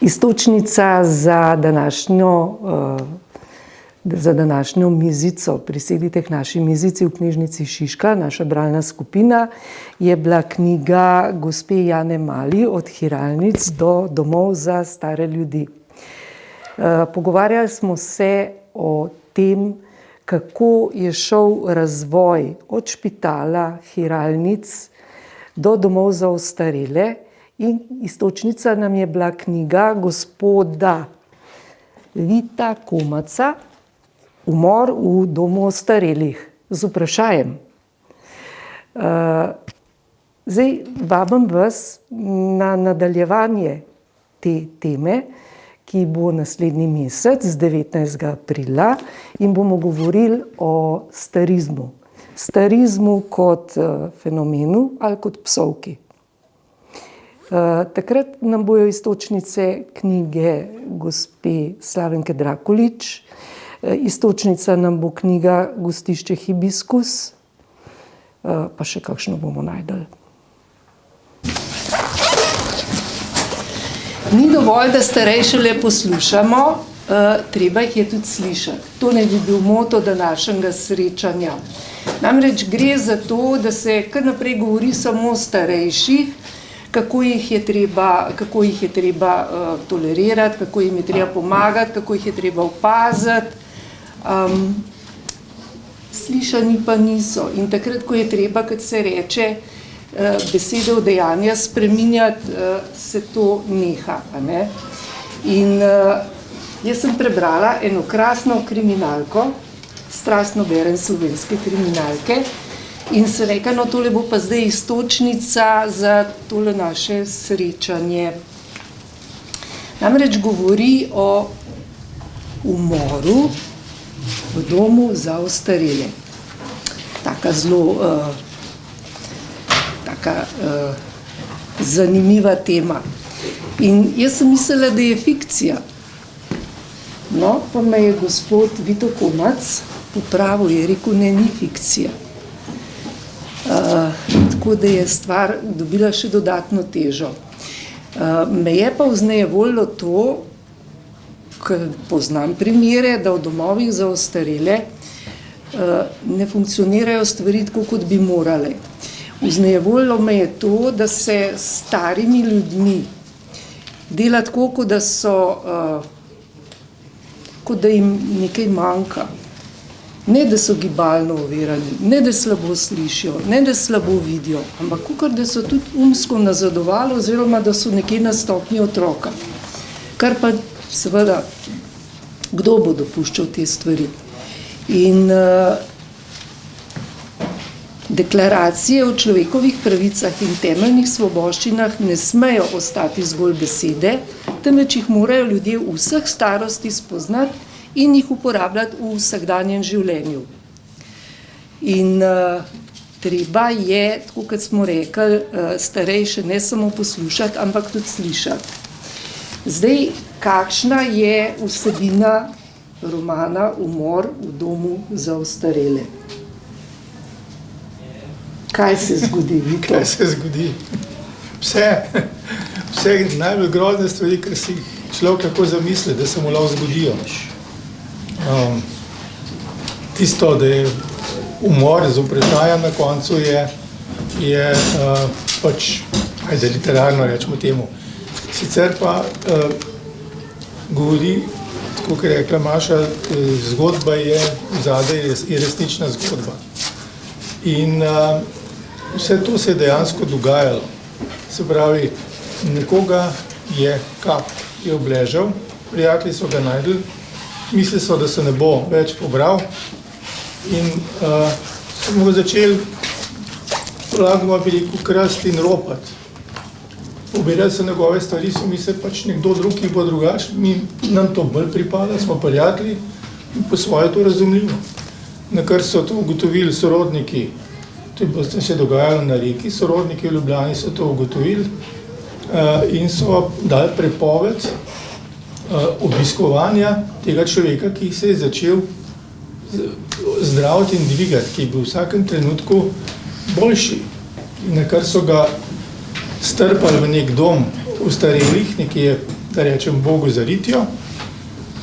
Iztočnica za današnjo mizico pri Sedite k naši mizici v knjižnici Šiška, naša bralna skupina, je bila knjiga gospe Jane Mali Od hiralnic do domov za stare ljudi. Pogovarjali smo se o tem, kako je šel razvoj od špitala, hiralnic do domov za ostarele, in iztočnica nam je bila knjiga gospoda Vita Komaca Umor v domu ostarelih, z vprašajem. Zdaj vabim vas na nadaljevanje te teme, ki bo naslednji mesec, z 19. aprila, in bomo govorili o starizmu. Starizmu kot fenomenu ali kot psovki. Takrat nam bojo iztočnice knjige gospe Slavenke Drakulič, iztočnica nam bo knjiga Gostišče Hibiskus, pa še kakšno bomo našli. Ni dovolj, da starejše le poslušamo, treba jih je tudi slišati. To naj bi bil moto današnjega srečanja. Namreč gre za to, da se kar naprej govori samo o starejših, kako jih je treba tolerirati, kako jim je treba pomagati, kako jih je treba opaziti. Slišani pa niso. In takrat, ko je treba, kot se reče, besede v dejanja spreminjati, se to neha. Ne? In jaz sem prebrala eno krasno kriminalko, strastno berem slovenske kriminalke, in se rekla, no tole bo pa zdaj iztočnica za tole naše srečanje. Namreč govori o umoru v domu za ostarele. Taka zelo zanimiva tema. In jaz sem mislila, da je fikcija. No, pa me je gospod Vito Komac popravil, je rekel, ne, ni fikcija. Tako da je stvar dobila še dodatno težo. Me je pa vznejevoljilo to, ker poznam primere, da v domovih za ostarele ne funkcionirajo stvari tako, kot bi morale. Vznejevoljilo me je to, da se s starimi ljudmi dela tako, kot da jim nekaj manjka. Ne, da so gibalno ovirani, ne, da slabo slišijo, ne, da slabo vidijo, ampak kakor, da so tudi umsko nazadovali oziroma, da so nekje na stopnji otroka. Kar pa seveda, kdo bo dopuščal te stvari. In deklaracije o človekovih pravicah in temeljnih svoboščinah ne smejo ostati zgolj besede, temveč jih morajo ljudje v vseh starosti spoznati in jih uporabljati v vsakdanjem življenju. In treba je, tako kot smo rekli, starejše ne samo poslušati, ampak tudi slišati. Zdaj, kakšna je vsebina romana Umor v domu za ostarele? Kaj se zgodi, Vito? Kaj se zgodi? Vse najbolj grozne stvari, kar si človek lahko zamisli, da se mu lahko zgodijo. Tisto, da je umor z vprašanjem na koncu je pač, ajde, literarno rečemo temu. Sicer pa govori, tako kot je rekla Maša, zgodba je vzadej, je resnična zgodba. In vse to se je dejansko dogajalo. Se pravi, nekoga je obležal, prijatelji so ga našli, mislili so, da se ne bo več pobral, in so mu začeli, lahko bi rekel, krasti in ropati. Pobirali so njegove stvari, so mislili pač nekdo drug, ki bo drugač, nam to bolj pripada, smo prijatelji in po svoje to razumljivo. Na kar so to ugotovili sorodniki, to se je dogajalo na Reki, sorodniki v Ljubljani so to ugotovili in so dali prepoved obiskovanja tega človeka, ki se je začel zdraviti in dvigati, ki je bil v vsakem trenutku boljši. Na kar so ga strpali v nek dom ostarelih, nekje da rečem, Bogu za ritjo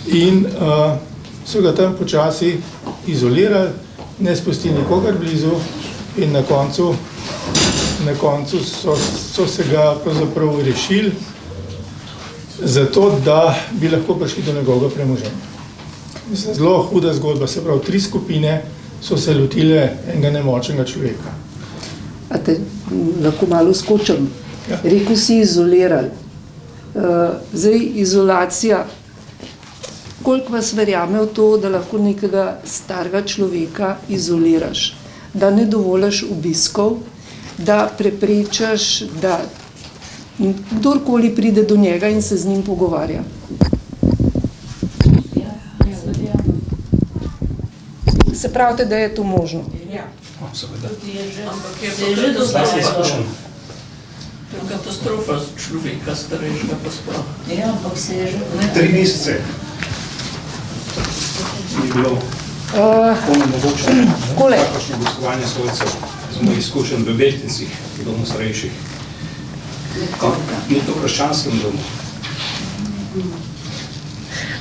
in so ga tam počasi izolirali, ne spustili nikogar blizu in na koncu so se ga pravzaprav rešili zato, da bi lahko prišli do njegovega premoženja. Mislim, zelo huda zgodba, se pravi, 3 skupine so se lotile enega nemočnega človeka. A te lahko malo skočim? Ja. Rekel si izolirali. Zdaj, izolacija. Koliko vas verjame v to, da lahko nekega starega človeka izoliraš? Da ne dovoliš obiskov, da preprečaš, da kdorkoli pride do njega in se z njim pogovarja. Se pravite, da je to možno? Ja. Seveda. Ampak je pa Zdaj se izkušam. to je katastrofa človeka starejšega pa sploh. Ja, ampak se je že... 3 mesece ni bilo onemogočeno Takole. kakršno gostovanje svojcev z mojih izkušenj v Beltincih, v domu starejših. In to v krščanskem domu.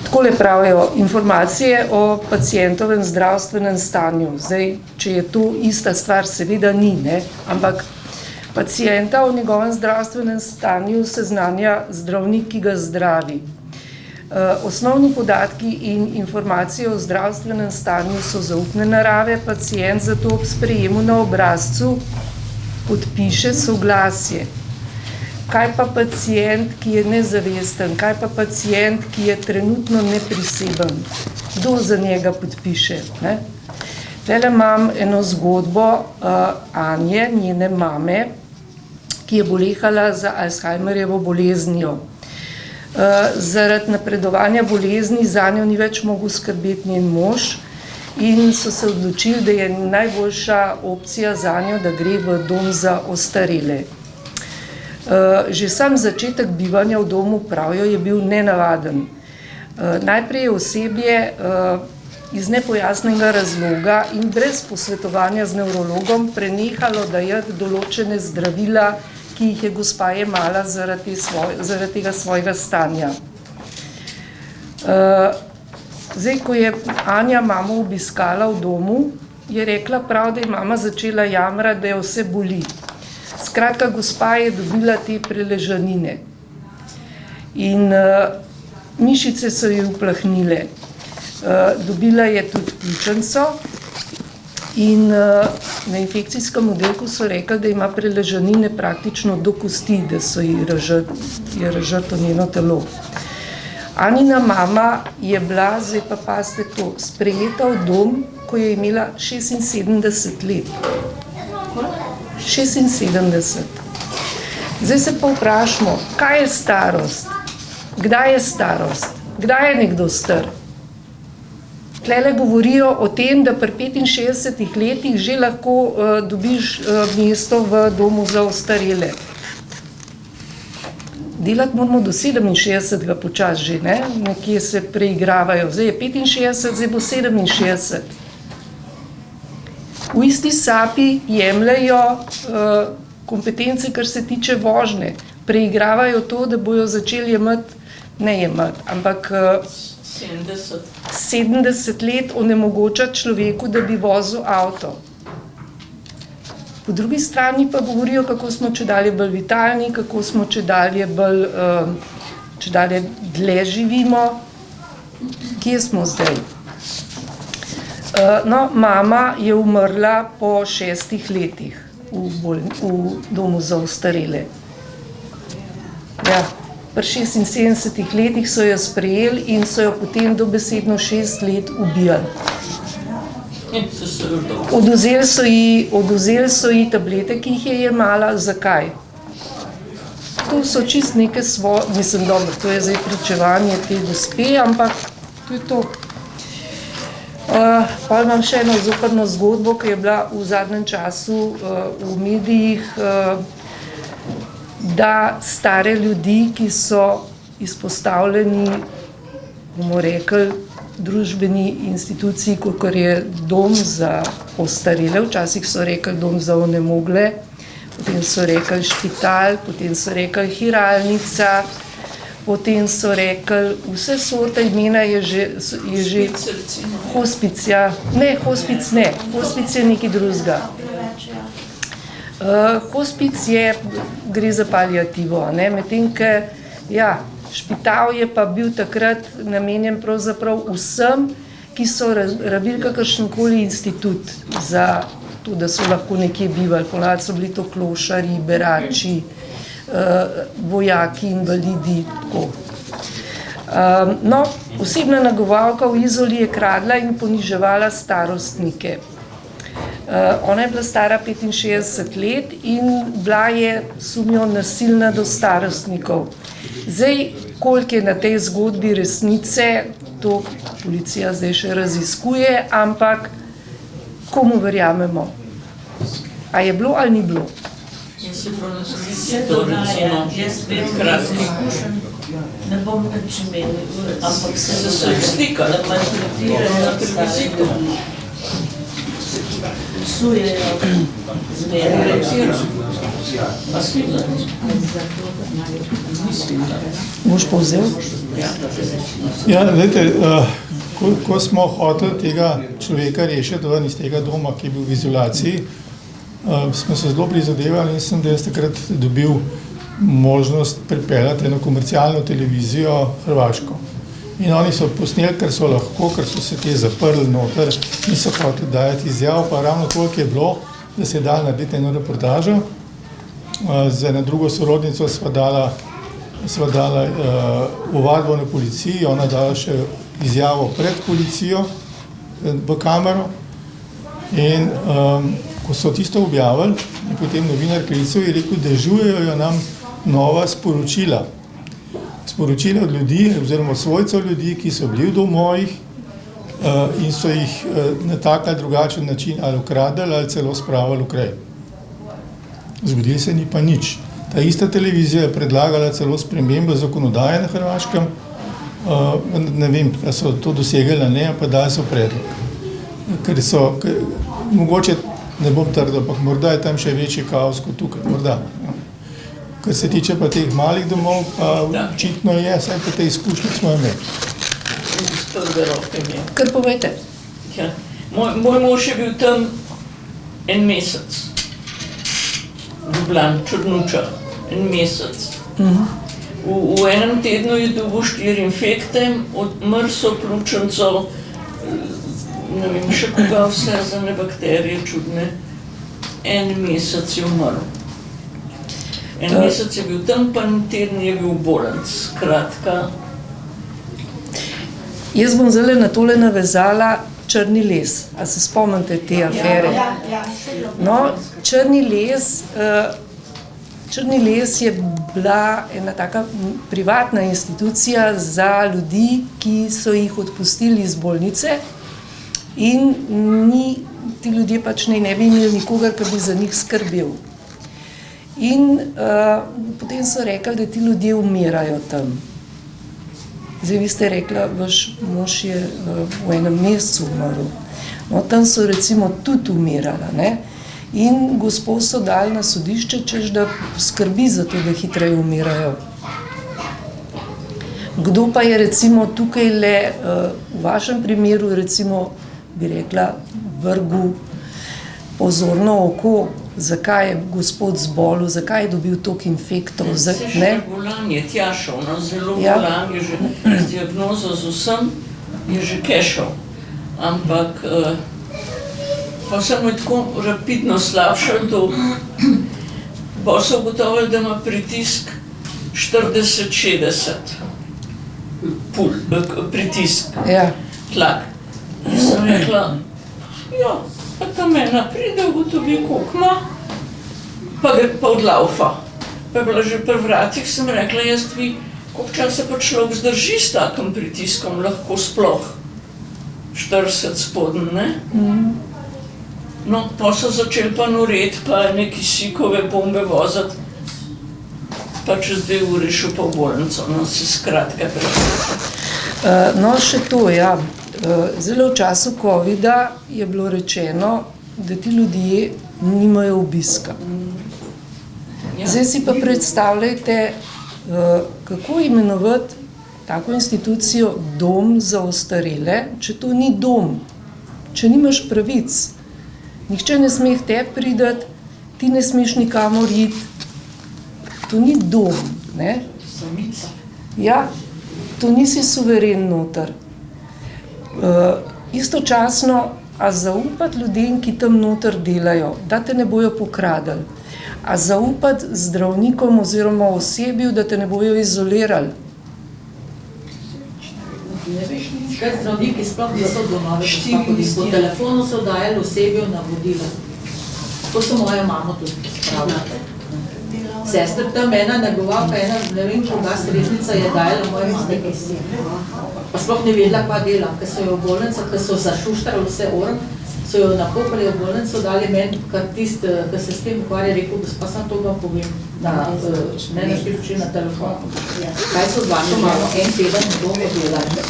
Takole pravijo, informacije o pacientovem zdravstvenem stanju. Zdaj, če je to ista stvar, seveda ni, ne? Ampak pacienta o njegovem zdravstvenem stanju seznanja zdravnik, ki ga zdravi. Osnovni podatki in informacije o zdravstvenem stanju so zaupne narave, pacient zato ob sprejemu na obrazcu podpiše soglasje. Kaj pa pacient, ki je nezavesten, kaj pa pacient, ki je trenutno nepriseben, kdo za njega podpiše? Ne? Tele imam eno zgodbo Anje, njene mame, ki je bolehala za Alzheimerjevo boleznijo. Zaradi napredovanja bolezni zanjo ni več mogel skrbeti njen mož in so se odločili, da je najboljša opcija zanjo, da gre v dom za ostarele. Že sam začetek bivanja v domu, pravijo, je bil nenavaden. Najprej je osebje iz nepojasnenega razloga in brez posvetovanja z nevrologom prenehalo dajati določene zdravila, ki jih je gospa jemala zaradi tega svojega stanja. Zdaj, ko je Anja mamo obiskala v domu, je rekla prav, da je mama začela jamrati, da jo vse boli. Skratka, gospa je dobila te preležanine in mišice so ji uplahnile. Dobila je tudi pljučnico in na infekcijskem oddelku so rekli, da ima preležanine praktično do kosti, da so ji razžrto njeno telo. Anina mama je bila, zdaj pa pazite to, sprejeta v dom, ko je imela 76 let. 76. Zdaj se pa vprašamo, kaj je starost? Kdaj je starost? Kdaj je nekdo star? Tlele govorijo o tem, da pri 65 letih že lahko dobiš mesto v domu za ostarele. Delati moramo do 67 počas že, ne? Nekje se preigravajo. Zdaj je 65, zdaj bo 67. V isti sapi jemljajo kompetence, kar se tiče vožnje. Preigravajo to, da bojo začeli jemati, ampak 70 let onemogočati človeku, da bi vozil avto. Po drugi strani pa govorijo, kako smo čedalje bolj vitalni, kako smo čedalje dlje živimo. Kje smo zdaj? No, mama je umrla po 6 letih v domu za ostarele. Ja, pri 76 letih so jo sprejeli in so jo potem dobesedno 6 let ubijali. Odvzeli so ji tablete, ki jih je jemala. Zakaj? To so čist neke mislim, dobro, to je zdaj pričevanje te gospe, ampak to je to. Pa imam še eno zoprno zgodbo, ki je bila v zadnjem času v medijih, da stare ljudi, ki so izpostavljeni, bomo rekli, družbeni instituciji, kot je dom za ostarele, včasih so rekli dom za onemogle, potem so rekli špital, potem so rekli hiralnica, potem so rekli, vse sorte imena je že Špic, recimo. hospic, ja. Ne, hospic ne, hospic je nekaj drugega. Hospic gre za paliativo, ne, medtem ko, ja, špital je pa bil takrat namenjen pravzaprav vsem, ki so rabili kakršenkoli institut za to, da so lahko nekje bivali. Ponavadi so bili to klošarji, berači, vojaki, invalidi, tako. No, osebna negovalka v Izoli je kradla in poniževala starostnike. Ona je bila stara 65 let in bila je, sumijo, nasilna do starostnikov. Zdaj, koliko je na tej zgodbi resnice, to policija zdaj še raziskuje, ampak komu verjamemo? A je bilo ali ni bilo? Jaz je bilo na sodišču, to recimo, kratki. Ne bom več imeli, ampak Se so jih slikali, na televiziji. psujejo zmeraj. A si videla? Boš povzel? Ja, gledajte, ko smo hoteli tega človeka rešiti ven iz tega doma, ki je bil v izolaciji, smo se zelo prizadevali in sem takrat dobil možnost pripeljati eno komercialno televizijo Hrvaško. In oni so posneli, ker so lahko, ker so se te zaprli noter, niso hoteli dajati izjav, pa ravno toliko je bilo, da se je dal narediti eno reportažo. Z eno drugo sorodnico sva dala ovadbo na policiji, ona dala še izjavo pred policijo v kamero. In ko so tisto objavili, je potem novinar klical in rekel, da žujejo nam nova sporočila. Sporočila od ljudi, oziroma svojcev ljudi, ki so bili v domovih in so jih na tak ali drugačen način ali ukradali ali celo spravili v kraj. Zgodilo se ni pa nič. Ta ista televizija je predlagala celo spremembo zakonodaje na Hrvaškem, ne vem, da so to dosegali, ne, pa dali so predlog. Ker so, mogoče ne bom trdil, ampak morda je tam še večji kaos kot tukaj, morda. Kar se tiče pa teh malih domov, pa očitno je, saj pa te izkušnje smo imeli. Iz prve roke mi je. Kar povejte. Ja. Moj mož je bil tam en mesec. Ljubljan, Črnuča, en mesec. V enem tednu je dobil 4 infekte, od mrso, pljučnico, ne vem, še koga vse za ne bakterije čudne. En mesec je umrl. En mesec je bil tam, pa en teden je bil bolenc. Skratka. Jaz bom zdaj na tole navezala Črni les. A se spomnite te afere? No, Črni les je bila ena taka privatna institucija za ljudi, ki so jih odpustili iz bolnice in ti ljudje pač ne bi imeli nikogar, ki bi za njih skrbel. In potem so rekli, da ti ljudje umirajo tam. Zdaj, vi ste rekla, vaš mož je v enem mesecu umrl. No, tam so recimo tudi umirala, ne? In gospod so dali na sodišče, češ da skrbi za to, da hitreje umirajo. Kdo pa je recimo tukaj le, v vašem primeru recimo, bi rekla, vrgu pozorno oko, zakaj je gospod zbolel, zakaj je dobil toliko infektov, Se že bolan je tjašal, no, zelo bolan je že z diagnozo z vsem, je že kešal. Ampak pa se mu je tako rapidno slabšal to. Pa so ugotovili, da ima pritisk 40-60. Pritisk, tlak. In sem rekla, ja, pa ta mena pride, ugotovi, koliko ima, pa odlaufa. Pa je bila že pri vratih, sem rekla, jaz vi, koliko časa pa človek zdrži s takim pritiskom, lahko sploh 40 spodn, ne? No, pa so začeli pa noreti, pa neki sikove bombe voziti, pa čez 2 ure šel pa v bolnico, no, se skratka prepriča. No, še to, ja. Zelo v času covida je bilo rečeno, da ti ljudje nimajo obiska. Zdaj si pa predstavljajte kako imenovati tako institucijo dom za ostarele, če to ni dom, če nimaš pravic. Nihče ne sme k tebi priti, ti ne smeš nikamor iti. To ni dom, ne? Samica. Ja, to nisi suveren noter. Istočasno, a zaupati ljudem, ki tam noter delajo, da te ne bojo pokradili, a zaupati zdravnikom oziroma osebju, da te ne bojo izolirali. Ne veš, kaj zdravniki sploh niso doma, po telefonu so dajali osebju navodila. To so moja mama tudi spravljala. Sestra tam ena negovalka, ena ne vem, koga strežnica je dajala moje mame, ki si. Pa sploh ne vedela, kva dela, ker so jo v bolnico, ker so zašuštrali vse org, so jo napopali v bolnico, dali meni, kar tist, ki se s tem ukvarja, rekel, gospa, sam to vam povem, ne našli na telefonu. Kaj so z vašo mamo, en teden ne bomo delali.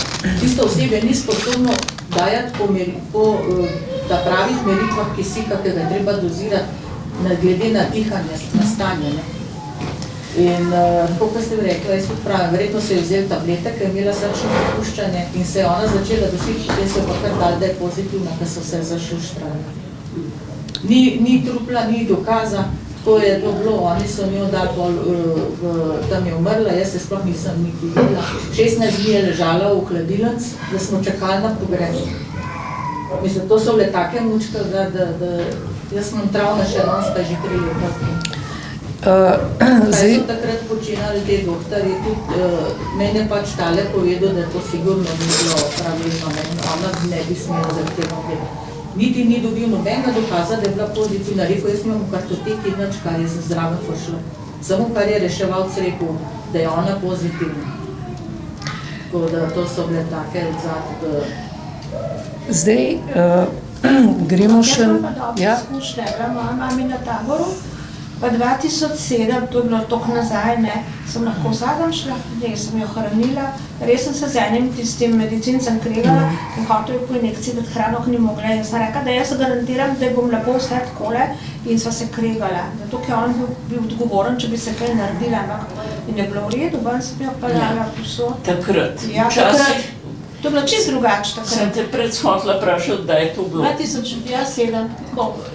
Tisto osebje ni sposobno dajati po pravih meritvah kisika, ki ga treba dozirati glede na dihanje, na stanje. In tako, kot ste rekla, jaz tudi pravim, verjetno so jo vzeli tablete, ker je imela srčno popuščanje in se je ona začela dušiti, potem so jo pa kar dali, da je pozitivna, ker so se zašuštrali. Ni trupla, ni dokaza, tako je to bilo, oni so mi jo dali, tam je umrla, jaz se sploh nisem niti videla. 16 dni je ležala v hladilnici, da smo čakali na pogreb. Mislim, to so bile take mučke, da jaz sem travma še danes, pa že 3 leta. Kaj so takrat počinali te doktorji, tudi meni je pač tale povedal, da to sigurno ni bilo pravilno, ona ne bi smela zahtevati. Niti ni dobil nobenega dokaza, da je bila pozitivna. Rekel, jaz imam v kartoteki nič, kar je zraven prišlo. Samo kar je reševalc rekel, da je ona pozitivna. Tako da to so bile take Zdaj gremo še... Jaz sem pa dobro izkušnja, bila moja mami na taboru, pa 2007, to je bilo toliko nazaj, sem lahko zadam šla, sem jo hranila, res sem se z enim tistim medicincem kregala in hotel je po injekciji dati hrano, ki ni mogla. Jaz sem rekla, da jaz se garantiram, da bom lepo vse takole in sva se kregala. Zato, ker on bil odgovoren, če bi se kaj naredila, in je bilo v redu, ven sem jo pa dala posod. Takrat. Ja, takrat. To je bilo čisto drugače takrat. Sem te predhodila vprašati, da je to bilo. 2007.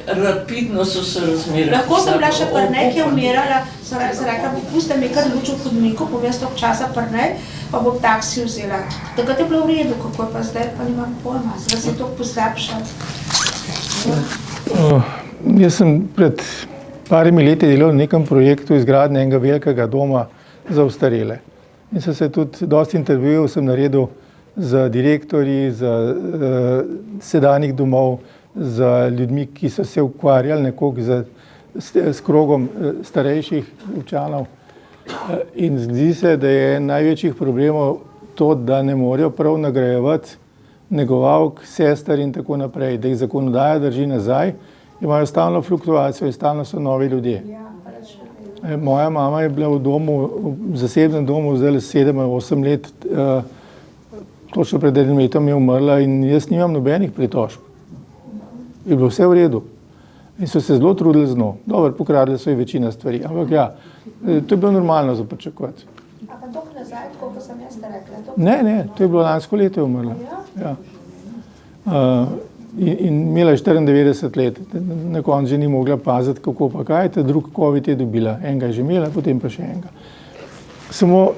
Rapidno so se razmerili. Lahko sem bila še prnej, ki je umirala, sem rekla, puste mi kar luč v hodniku, bom jaz toliko časa prnej, pa bom taksi vzela. Takrat je bilo v redu, kako je pa zdaj, pa nimam pojma, zdaj se je toliko poslabšal. Jaz sem pred parimi leti delal v nekem projektu izgradnje enega velikega doma za ostarele. In sem se tudi dosti intervjujev sem naredil z direktorji, z sedanjih domov, z ljudmi, ki so se ukvarjali nekoliko s krogom starejših občanov. In zdi se, da je največjih problemov to, da ne morejo prav nagrajevati negovalk, sester in tako naprej, da jih zakonodaja drži nazaj, imajo stalno fluktuacijo in stalno so novi ljudje. Moja mama je bila v domu, v zasebnem domu zdaj 7-8 let, točno pred 1 letom je umrla in jaz nimam nobenih pritožb. Je bilo vse v redu. In so se zelo trudili z njo. Dobro, pokradili so ji večina stvari, ampak ja, to je bilo normalno za pričakovati. A pa toliko nazaj, tako kot sem jaz rekla? Ne, to je bilo lansko leto je umrla. Ja. In imela je 94 let, na koncu že ni mogla paziti, kako pa kaj, ta drug COVID je dobila. Enega je že imela, potem pa še enega. Samo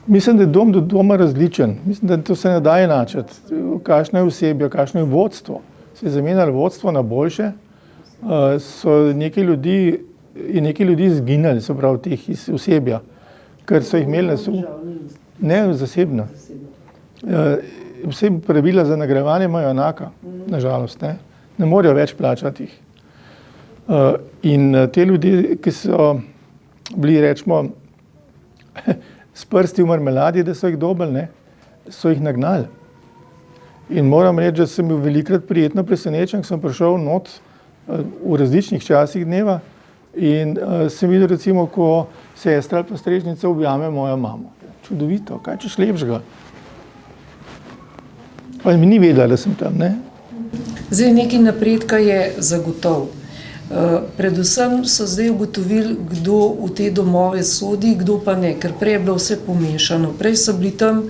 mislim, da je dom do doma različen. Mislim, da to se ne da enačiti. Kakšno je osebje, kakšno je vodstvo. Se je zamenjalo vodstvo na boljše. So nekaj ljudi izginali, se pravi teh iz osebja, ker so jih imeli ne zasebno. Vse pravila za nagrajevanje imajo enaka, nažalost, ne morejo več plačati jih. In te ljudi, ki so bili, rečemo, s prsti v marmeladi, da so jih dobili, so jih nagnali. In moram reči, da sem bil velikrat prijetno presenečen, sem prišel not v različnih časih dneva in sem videl, recimo, ko sestra ali pa strežnica objame mojo mamo. Čudovito, kaj češ lepšega. Pa mi ni vedela, da sem tam, Zdaj, nekaj napredka je zagotov. Predvsem so zdaj ugotovili, kdo v te domove sodi, kdo pa ne, ker prej je bilo vse pomešano. Prej so bili tam,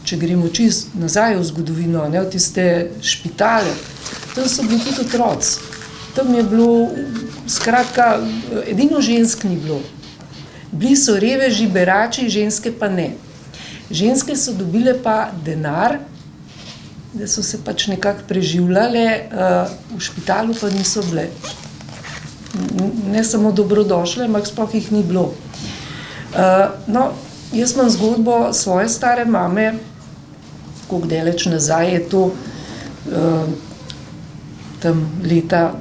če gremo čist nazaj v zgodovino, ne, v tiste špitale, tam so bili tudi otroci. Tam je bilo, skratka, edino žensk ni bilo. Bili so reveži, berači, ženske pa ne. Ženske so dobile pa denar, da so se pač nekako preživljale, v špitalu pa niso bile. Ne samo dobrodošle, ampak sploh jih ni bilo. No, jaz imam zgodbo svoje stare mame, koliko daleč nazaj je to, tam leta,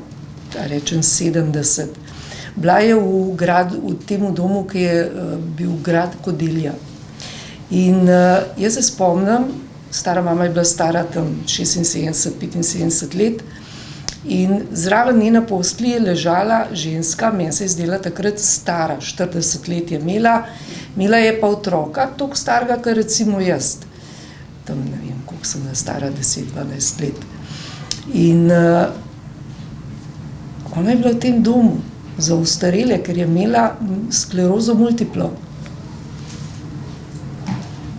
da rečem 70. Bila je v tem domu, ki je bil grad Kodelja. In jaz se spomnim, stara mama je bila stara tam 76-75 let in zraven njena postelji je ležala ženska, meni se je zdela takrat stara, 40 let je imela je pa otroka, toliko starega, kot recimo jaz. Tam ne vem, koliko sem bila stara, 10-12 let. In ona je bila v tem domu za ostarele, ker je imela sklerozo multiplo.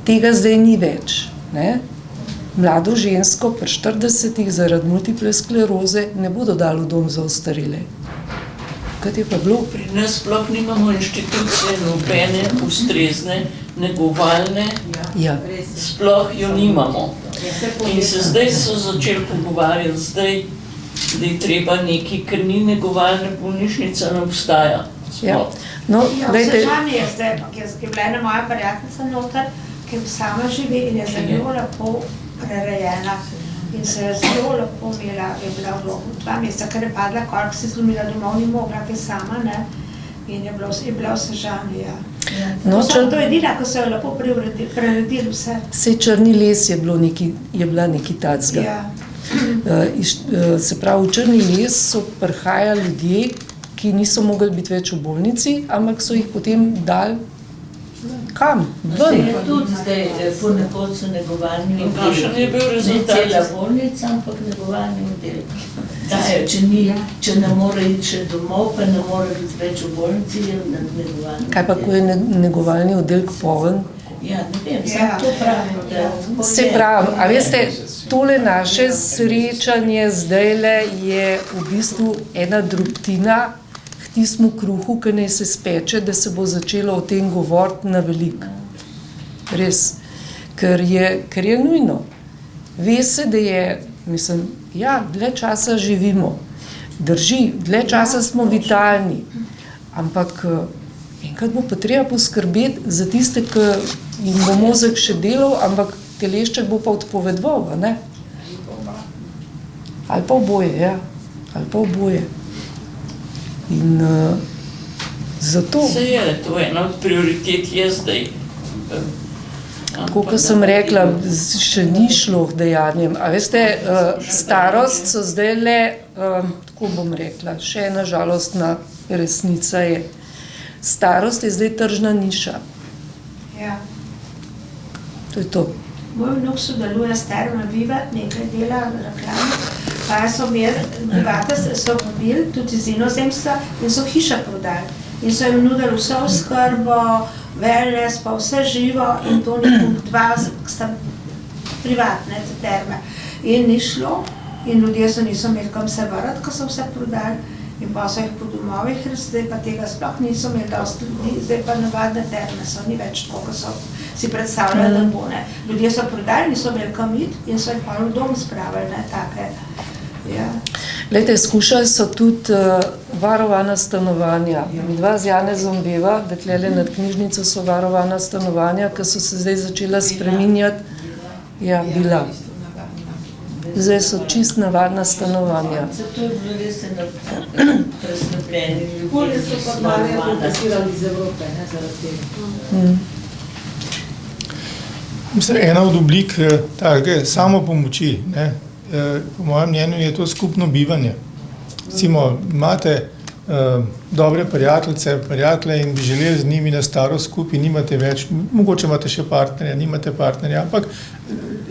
Tega zdaj ni več, ne? Mlado žensko pri 40 zaradi multiple skleroze ne bodo dali v dom za ostarele. Kaj je pa bilo? Pri nas sploh nimamo inštitucije nobene ustrezne, negovalne, Ja. sploh jo nimamo. In se zdaj so začeli pogovarjati, da je treba nekaj, ker ni negovalne, bolnišnica ne obstaja. Ja. No, Ja, dajte, Sežana je zdaj, ampak je bila ena moja prijateljica noter, ki sama živi in je zelo lepo prerejena. In se je zelo lepo imela, je bila v 2 meseca, ker je padla koliko si zlomila domov, ni mogla, ki sama, ne. In je bila v Sežani, ja. No, To je edina, ko so jo lepo preredili vse. saj Črni les je bila nekaj tacga. Ja. Se pravi, v Črni les so prihajali ljudje, ki niso mogli biti več v bolnici, ampak so jih potem dali kam? Se je Ven. tudi zdaj ponekod so negovalni In kakšen je bil Ne rezultat? cela bolnica, ampak negovalni oddelek. Dajo, če ne more iti še domov, pa ne more biti več v bolnici, je na negovalni. Kaj pa, ko je negovalni oddelek poln? Ja, ne vem, Ja. samo to pravim, da tako Se je. pravi, a veste, tole naše srečanje zdajle je v bistvu ena drobtina k tistemu kruhu, ki naj se speče, da se bo začelo o tem govoriti na veliko. Res. Ker je nujno. Ve se, da je, mislim, ja, dlje časa živimo. Drži, dlje časa smo vitalni. Ampak enkrat bo pa treba poskrbeti za tiste, ki jim bo mozek še delal, ampak telešček bo pa odpovedoval, a ne? Ali pa oboje, ja. Ali pa oboje. In zato, Se je, to je ena od prioritet je zdaj. tako kot sem rekla, še ni šlo k dejanjem. A veste, starost so zdaj le, tako bom rekla, še ena žalostna resnica je. Starost je zdaj tržna niša. Ja. To je to. Moj vnuk sodeluje s Termo Vivat, nekaj dela reklame, pa so Vivata so pobili tudi iz Inozemstva in so hiša prodali. In so jim nudili vso oskrbo, wellness, pa vse živo in to ni 2 sta privatne te terme. In ni šlo in ljudje niso imeli kam se vrati, ko so vse prodali. In pa so jih po domovih, zdaj pa tega sploh niso imeli dosti ljudi, zdaj pa navadne terme so, ni več tako, ko so si predstavljali, da bo, ne. Ljudje so prodali, niso imeli kam iti in so jih pa v dom spravili, ne, take. Ja. Glejte, skušali so tudi varovana stanovanja. Midva z Janezom veva, da tlele nad knjižnico so varovana stanovanja, ki so se zdaj začela spreminjati. Ja, bila. Zdaj so čist navadna stanovanja. Zato je bilo res eno preslepljeni ljudi. Kolje so pa Marija protestirali iz Evrope, ne, zaradi tega. Mislim, ena od oblik take samopomoči, ne, po mojem mnenju je to skupno bivanje. Recimo, imate dobre prijatelje in bi želeli z njimi na starost skupaj, nimate več, mogoče imate še partnerja, nimate partnerja, ampak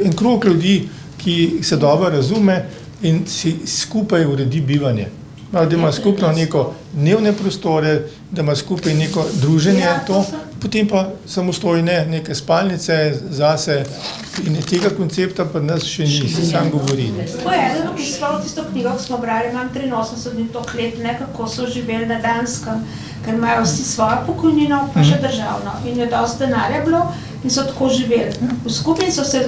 en krog ljudi, ki se dobro razume in si skupaj uredi bivanje. Da ima skupno neko dnevne prostore, da ima skupaj neko druženje, to, potem pa samostojne neke spalnice zase in tega koncepta pa nas še ni, se sam govori. To je eden opisoval tisto knjigo, ko smo brali, imam 83 dni toliko let, ne, kako so živeli na Danskem, ker imajo vsi svojo pokojnino, pa še državno. In je dosti denarja bilo in so tako živeli. V skupini so se,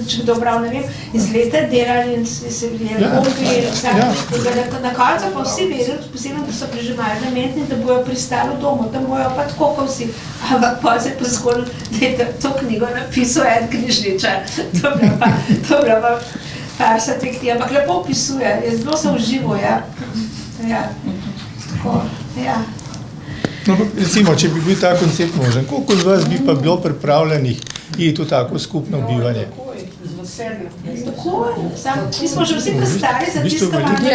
če kdo bral, ne vem, iz leta delali in se bili kombi, na koncu pa vsi vedeli, posebno, da so preživali nametni, da bojo pristali v domu, da bojo pa tako, kot vsi. Ampak pa se pa zgolj, da je to knjigo napisal en knjižničar. To bila pa farsa te knjige, ampak lepo opisuje, je zelo se uživo, ja. Ja, tako, ja. No, recimo, če bi bil ta koncept možen, koliko z vas bi pa bilo pripravljenih iti v tako skupno bivanje? Tako, mi smo že vsi prestali za tisto manj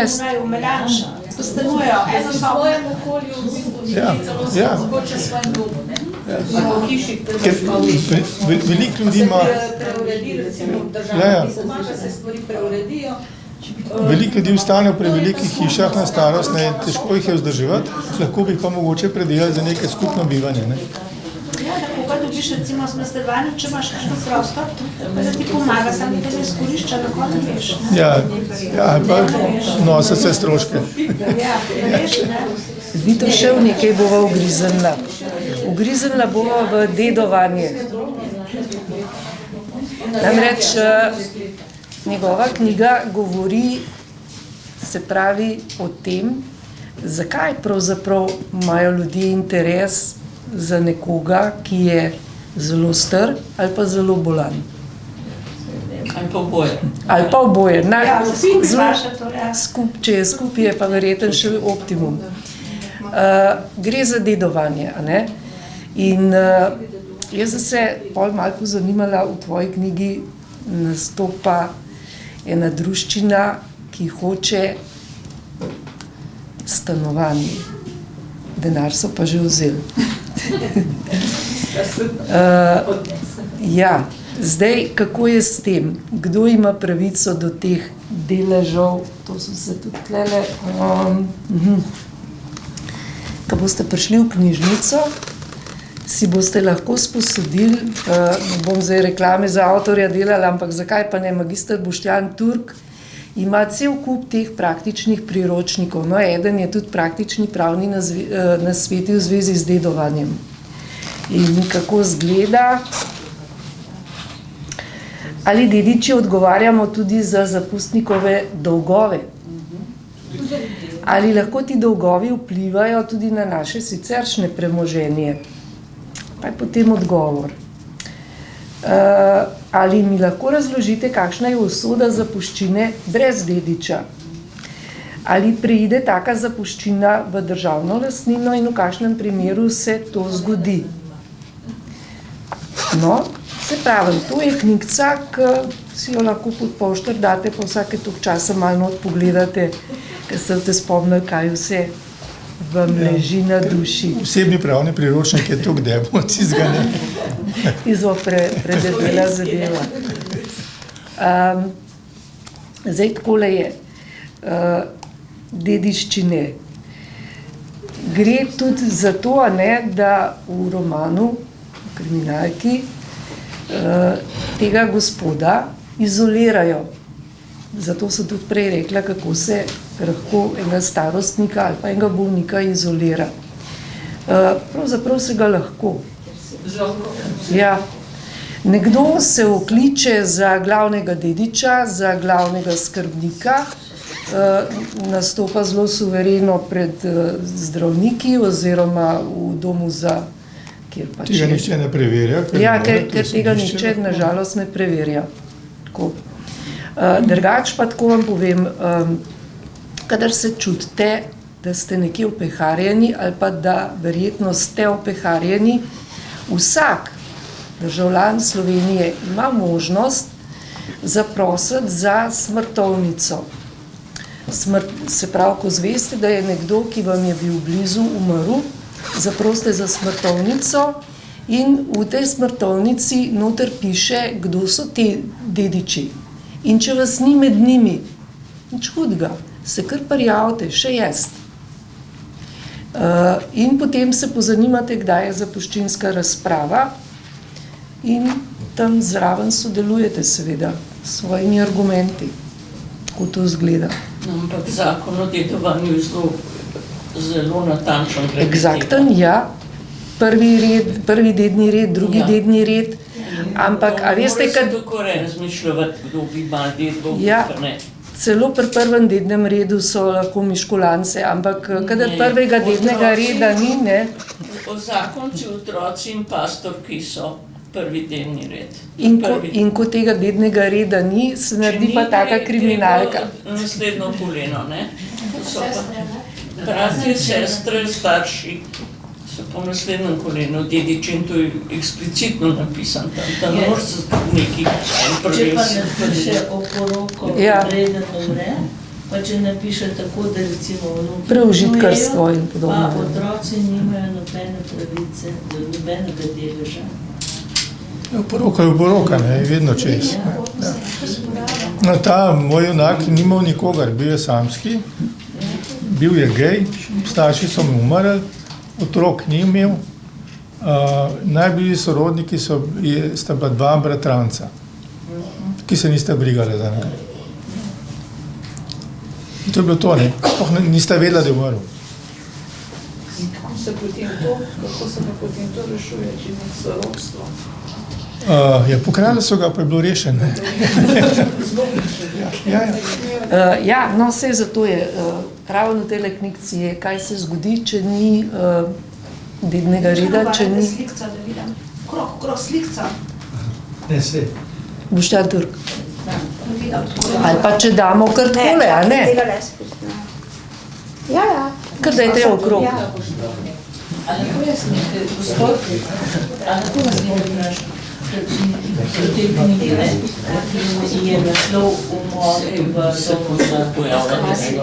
v Melanšu, ko stanujejo, eno sobo. V svojem okolju, v bistvu, Ja. zgoče svojem domu, ne? Ja. Po hiši, Ker veliko ljudi ima, preuredi, recimo, Ja. država, da se stvari preuredijo. veliko ljudi ostane v prevelikih hišah na starost, ne, težko jih je vzdrževati, lahko bi pa mogoče predelali za neke skupno bivanje, ne. Ja, da koga dobiš recimo s nastavljanjem, če imaš kakšno prostor, pa da ti pomaga, samo da ne izkorišča, lahko ne veš. Ne? Ja, pa nosa se stroške. Ja, ne veš, ne. Vito, še v nekaj bova ugrizenla. Ugrizenla bova v dedovanje. Namreč njegova knjiga govori, se pravi, o tem, zakaj pravzaprav imajo ljudje interes za nekoga, ki je zelo star ali pa zelo bolan. Ali pa oboje. Ali pa oboje. Ja, vsi imaš to, ja. Če je skupaj, je pa verjetno še optimum. Gre za dedovanje, a ne? In jaz sem se pol malo pozanimala, v tvoji knjigi nastopa ena druščina, ki hoče stanovanje. Denar so pa že vzeli. Ja, zdaj, kako je s tem? Kdo ima pravico do teh deležev? To so se tudi tlele. Ko boste prišli v knjižnico, si boste lahko sposodili, ne bom zdaj reklame za avtorja delala, ampak zakaj pa ne, magister Boštjan Turk ima cel kup teh praktičnih priročnikov. No, eden je tudi praktični pravni nasveti v zvezi z dedovanjem. In kako zgleda, ali dediči odgovarjamo tudi za zapustnikove dolgove. Ali lahko ti dolgovi vplivajo tudi na naše siceršnje premoženje? Pa je potem odgovor. Ali mi lahko razložite, kakšna je usoda zapuščine brez dediča? Ali preide taka zapuščina v državno lastnino in v kakšnem primeru se to zgodi? No, se pravi, to je knjigca, ki si jo lahko pod poštar date, pa vsake toliko časa malo not pogledate, ker se te spomnili, kaj vse vam leži na duši. Osebni pravni priročnik je to, kde bo cizgane. Izvo predebela zadeva. Zdaj takole je. Dediščine. Gre tudi za to, da v romanu, v kriminalki, tega gospoda izolirajo. Zato sem tudi prej rekla, kako se lahko enega starostnika ali pa enega bolnika izolira. Pravzaprav se ga lahko. Ja. Nekdo se okliče za glavnega dediča, za glavnega skrbnika, nastopa zelo suvereno pred zdravniki oziroma v domu za... Tega nihče ne preverja. Ja, ker tega nihče nažalost ne preverja. Tako. Drugač pa tako vam povem, kadar se čutite, da ste nekje opeharjeni ali pa da verjetno ste opeharjeni, vsak državljan Slovenije ima možnost zaprositi za smrtovnico. Se pravi, ko zveste, da je nekdo, ki vam je bil blizu, umrl, zaprosite za smrtovnico in v tej smrtovnici noter piše, kdo so ti dediči. In če vas ni med njimi, nič hudega, se kar prijavite, še jaz. In potem se pozanimate, kdaj je zapuščinska razprava in tam zraven sodelujete seveda s svojimi argumenti, kako to izgleda. Ampak zakon o dedovanju je zelo natančen. Eksakten, ja. Prvi dedni red, drugi dedni red. Ampak, a veste, kad... Tako razmišljati, kdo bi mal dedal, Ja. pa ne. Celo pri prvem dednem redu so lahko miškulance, ampak kadar prvega dednega reda ni, ne, Zakonci, otroci in pastorki so prvi dedni red. in ko tega dednega reda ni, se naredi pa taka kriminalka. Naslednjo koleno, ne? To so pa bratje, sestre, starši. So po naslednjem kolenu, dedičin, to je eksplicitno napisan tam, da ne moreš se nekih Če pa prevesi. napiše oporoko, Ja. preden umre, pa če napiše tako, da recimo vnuki Preužitkarstvo in pa podobno. otroci nimajo nobene pravice, do nobenega deleža. Poroka je poroka, ne, je vedno čez. Ja. No, ta moj junak ni imel nikogar, bil je samski, bil je gej, starši so mu umrli, otrok ni imel, najbližji sorodniki sta bila dva bratranca, ki se nista brigala za njega. In to je bilo to, ne, sploh nista vedela, da je umrl. Kako se pa potem to rešuje, če ni sorodstvo? Ja, pokrali so ga, pa je bilo rešeno. Ja. Ja, no, vse zato je, ravno v tej knjigci je, kaj se zgodi, če ni dednega reda, če ni... Slikca, da vidim. Krog slikca. Ne, se. Boštjan Turk. Vidim tako. Ali pa če damo kar takole, a ne? Tega ne spustne. Ja. Kar dajte okrog. Ja. A lahko jaz nekaj, gospod, a lahko vas nekaj vprašam? V tej knjigi, ne, je naslov umor v domu za starejše.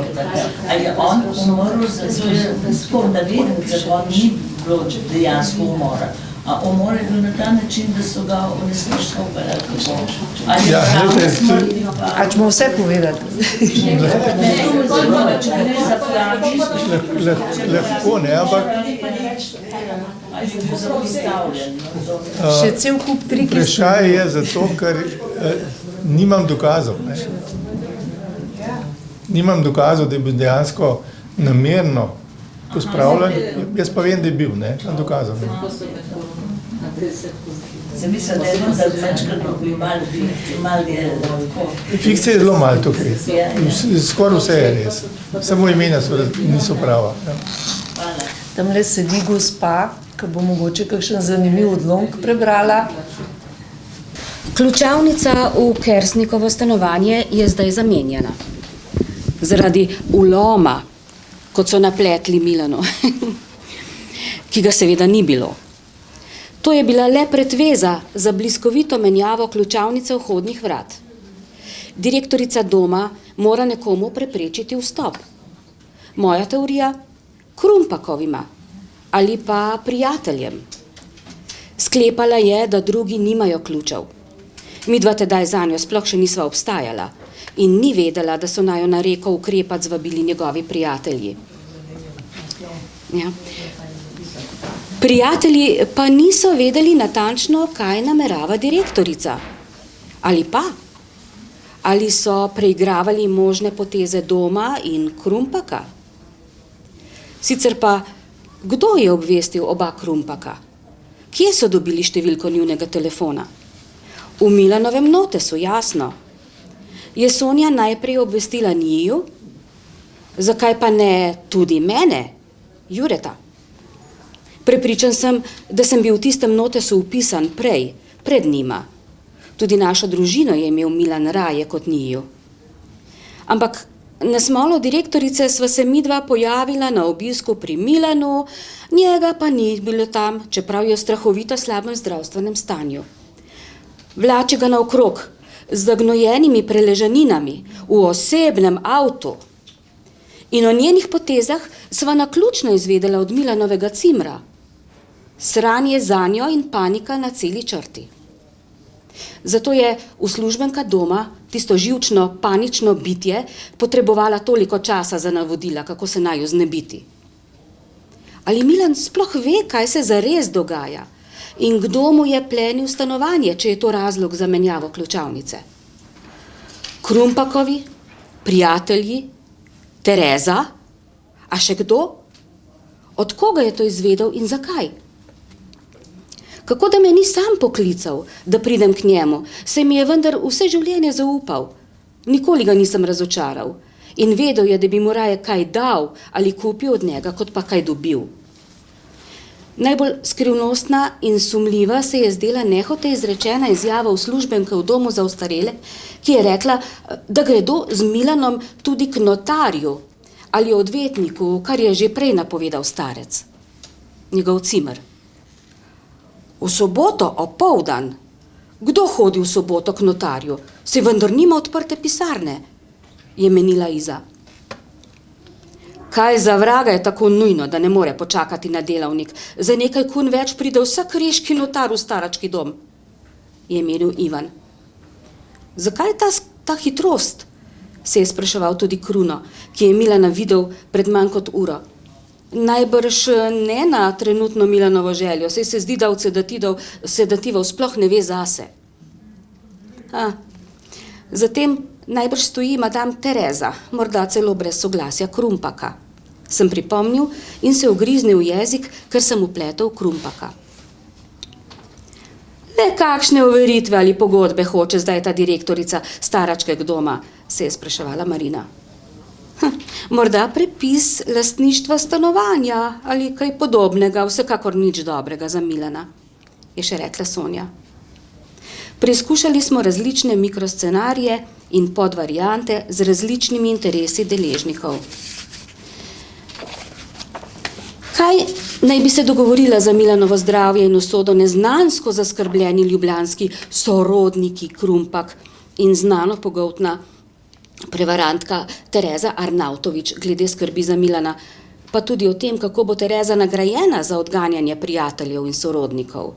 A je on umrl zato, da sploh da vedel, da on ni bilo dejansko umora. A umor je bil na ta način, da so ga onesnažili ali kako? Ali Ja, glejte, smrt, A ćemo vse povedati? lahko ne, ampak ali je bil zapostavljen? Še cel kup triki. vprašanje je zato, ker nimam dokazov. Ne. Nimam dokazov, da je bil dejansko namerno pospravljen. Jaz pa vem, da je bil, ne, imam dokazov. Se mislim, da je to, da večkrat bi malo je lahko. Fikcija je zelo malo tukaj. Skoraj vse je res. Samo imena niso prava. Ja. Hvala. Tamle sedi gospa, ki bo mogoče kakšen zanimiv odlomek prebrala. Ključavnica v Kersnikovo stanovanje je zdaj zamenjana. Zaradi vloma, kot so napletli Milano, ki ga seveda ni bilo. To je bila le pretveza za bliskovito menjavo ključavnice vhodnih vrat. Direktorica doma mora nekomu preprečiti vstop. Moja teorija? Krumpakovima ali pa prijateljem. Sklepala je, da drugi nimajo ključev. Midva tedaj zanjo sploh še nisva obstajala in ni vedela, da so najo na reko ukrepati zvabili njegovi prijatelji. Ja. Prijatelji pa niso vedeli natančno, kaj namerava direktorica. Ali pa? Ali so preigravali možne poteze doma in Krumpaka? Sicer pa, kdo je obvestil oba Krumpaka? Kje so dobili številko njunega telefona? V Milanovem notesu, jasno. Je Sonja najprej obvestila njiju? Zakaj pa ne tudi mene, Jureta? Prepričan sem, da sem bil v tistem notesu vpisan prej, pred njima. Tudi našo družino je imel Milan raje kot njiju. Ampak na smolo direktorice sva se midva pojavila na obisku pri Milanu, njega pa ni bilo tam, čeprav je v strahovito slabem zdravstvenem stanju. Vlači ga naokrog, z zagnojenimi preležaninami, v osebnem avtu. In o njenih potezah sva naključno izvedela od Milanovega cimra. Sranje zanjo in panika na celi črti. Zato je uslužbenka doma tisto živčno, panično bitje, potrebovala toliko časa za navodila, kako se naju znebiti. Ali Milan sploh ve, kaj se zares dogaja in kdo mu je plenil stanovanje, če je to razlog za menjavo ključavnice? Krumpakovi, prijatelji, Tereza, a še kdo? Od koga je to izvedel in zakaj? Kako da me ni sam poklical, da pridem k njemu, se mi je vendar vse življenje zaupal. Nikoli ga nisem razočaral in vedel je, da bi mu raje kaj dal ali kupil od njega, kot pa kaj dobil. Najbolj skrivnostna in sumljiva se je zdela nehote izrečena izjava uslužbenke v domu za ostarele, ki je rekla, da gredo z Milanom tudi k notarju ali odvetniku, kar je že prej napovedal starec. Njegov cimer. V soboto opoldan? Kdo hodi v soboto k notarju? Se vendar nima odprte pisarne, je menila Iza. Kaj za vraga je tako nujno, da ne more počakati na delavnik? Za nekaj kun več pride vsak reški notar v starački dom, je menil Ivan. Zakaj ta hitrost? Se je spraševal tudi Kruno, ki je Milana videl pred manj kot uro. Najbrž ne na trenutno Milanovo željo, saj se zdi, da od sedativov sploh ne ve zase. Zatem najbrž stoji madam Tereza, morda celo brez soglasja Krumpaka. Sem pripomnil in se ugriznil v jezik, ker sem upletel Krumpaka. Le kakšne overitve ali pogodbe hoče zdaj ta direktorica staračkega doma, se je spraševala Marina. Morda prepis lastništva stanovanja ali kaj podobnega, vsekakor nič dobrega za Milana, je še rekla Sonja. Preizkušali smo različne mikroscenarije in podvariante z različnimi interesi deležnikov. Kaj naj bi se dogovorila za Milanovo zdravje in usodo neznansko zaskrbljeni ljubljanski sorodniki Krumpak in znano pogoltna prevarantka Tereza Arnautovič glede skrbi za Milana, pa tudi o tem, kako bo Tereza nagrajena za odganjanje prijateljev in sorodnikov,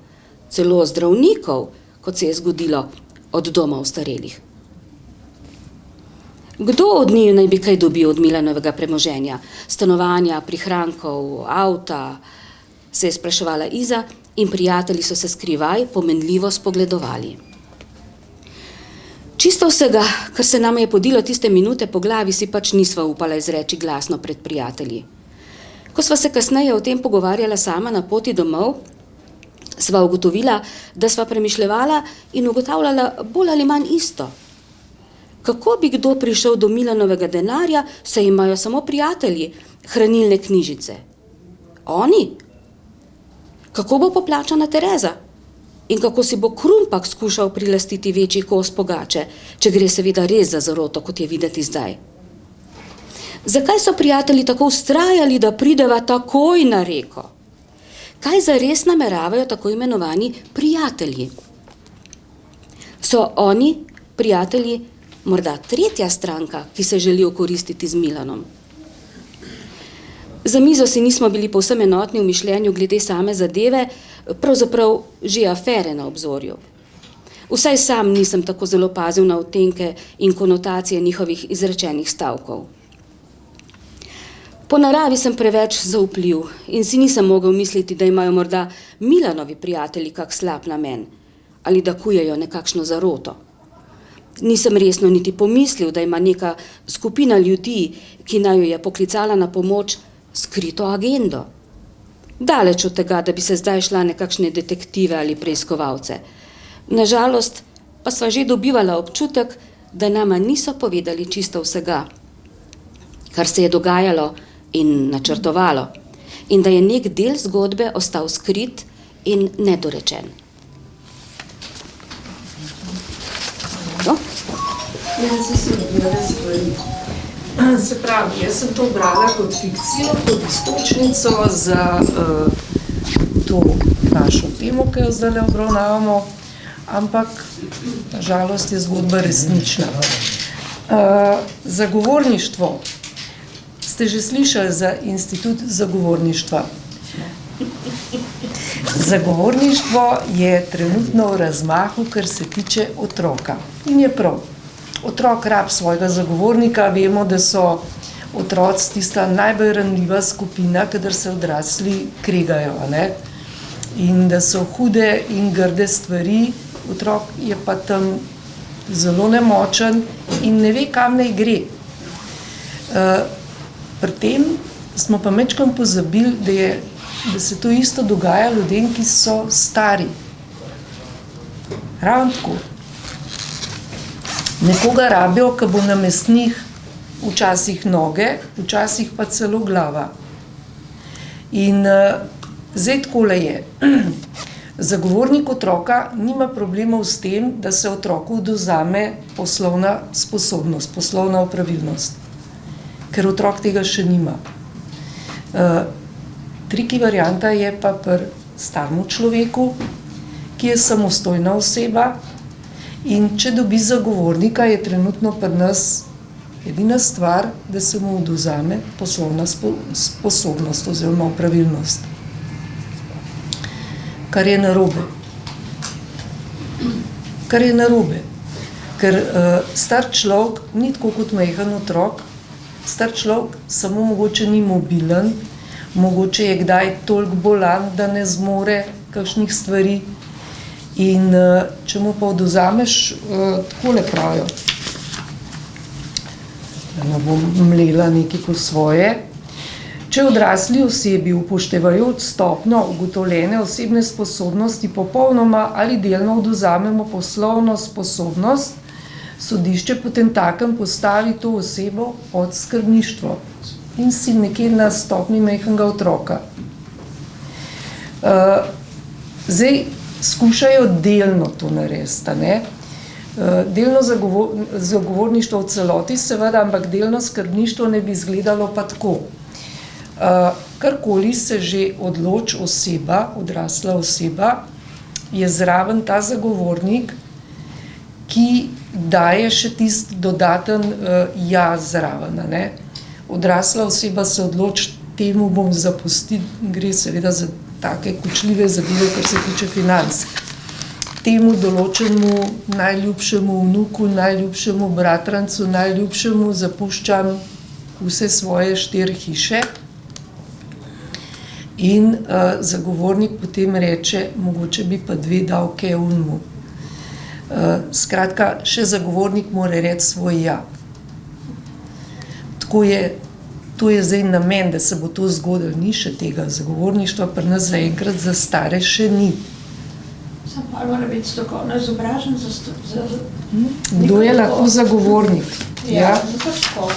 celo zdravnikov, kot se je zgodilo od doma ostarelih. Kdo od njih naj bi kaj dobil od Milanovega premoženja? Stanovanja, prihrankov, avta, se je spraševala Iza in prijatelji so se skrivaj pomenljivo spogledovali. Čisto vsega, kar se nama je podilo tiste minute po glavi, si pač nisva upala izreči glasno pred prijatelji. Ko sva se kasneje o tem pogovarjala sama na poti domov, sva ugotovila, da sva premišljevala in ugotavljala bolj ali manj isto. Kako bi kdo prišel do Milanovega denarja, saj imajo samo prijatelji hranilne knjižice? Oni? Kako bo poplačana Tereza? In kako si bo Krumpak skušal prilastiti večji kos pogače, če gre seveda res za zaroto, kot je videti zdaj? Zakaj so prijatelji tako vztrajali, da prideva takoj na reko? Kaj zares nameravajo tako imenovani prijatelji? So oni, prijatelji, morda tretja stranka, ki se želi okoristiti z Milanom? Za mizo si nismo bili povsem enotni v mišljenju glede same zadeve, pravzaprav že afere na obzorju. Vsaj sam nisem tako zelo pazil na odtenke in konotacije njihovih izrečenih stavkov. Po naravi sem preveč zaupljiv in si nisem mogel misliti, da imajo morda Milanovi prijatelji kak slab namen ali da kujejo nekakšno zaroto. Nisem resno niti pomislil, da ima neka skupina ljudi, ki naju je poklicala na pomoč, skrito agendo. Daleč od tega, da bi se zdaj šla nekakšne detektive ali preiskovalce. Nažalost pa sva že dobivala občutek, da nama niso povedali čisto vsega, kar se je dogajalo in načrtovalo, in da je nek del zgodbe ostal skrit in nedorečen. No? Se pravi, jaz sem to brala kot fikcijo, kot istočnico za to našo temo, ki jo zdaj obravnavamo, ampak nažalost je zgodba resnična. Zagovorništvo. Ste že slišali za institut zagovorništva? Zagovorništvo je trenutno v razmahu, kar se tiče otroka. In je prav. Otrok rab svojega zagovornika, vemo, da so otroci tista najbolj ranljiva skupina, kadar se odrasli kregajo, ne? In da so hude in grde stvari, otrok je pa tam zelo nemočen in ne ve, kam naj gre. Pri tem smo pa majčkeno pozabili, da se to isto dogaja ljudem, ki so stari. Ravno tako. Nekoga rabijo, ki bo namesto njih včasih noge, včasih pa celo glava. In zdaj takole je. Zagovornik otroka nima problemov s tem, da se otroku odvzame poslovna sposobnost, poslovna opravilnost, ker otrok tega še nima. Triki varianta je pa pri staremu človeku, ki je samostojna oseba, in če dobi zagovornika, je trenutno pri nas edina stvar, da se mu odvzame poslovna sposobnost oziroma opravilnost. Kar je narobe. Kar je narobe. Ker star človek ni tako kot majhen otrok, star človek samo mogoče ni mobilen, mogoče je kdaj toliko bolan, da ne zmore kakšnih stvari. In če mu pa odvzameš, takole pravijo, da ne bom mlela nekaj po svoje, če odrasli osebi upoštevajoč stopnjo ugotovljene osebne sposobnosti popolnoma ali delno odvzamemo poslovno sposobnost, sodišče potemtakem postavi to osebo pod skrbništvo in si nekje na stopnji majhnega otroka. Zdaj, skušajo delno to narediti, ne? Delno zagovorništvo v celoti, seveda, ampak delno skrbništvo ne bi izgledalo pa tako. Karkoli se že odloči oseba, odrasla oseba, je zraven ta zagovornik, ki daje še tisti dodaten jaz zraven, ne? Odrasla oseba se odloči, temu bom zapustil, gre seveda za take kočljive zadeve, kar se tiče financ. Temu določenemu najljubšemu vnuku, najljubšemu bratrancu, najljubšemu zapuščam vse svoje 4 hiše in zagovornik potem reče, mogoče bi pa 2 dal kaj onmu. Skratka, še zagovornik mora reči svoj ja. Tako je. To je zdaj namen, da se bo to zgodilo, ni še tega zagovorništva, pri nas zaenkrat za stare še ni. Sam pa mora biti strokovno izobražen za... Kdo je lahko zagovornik? Ja, zato tako.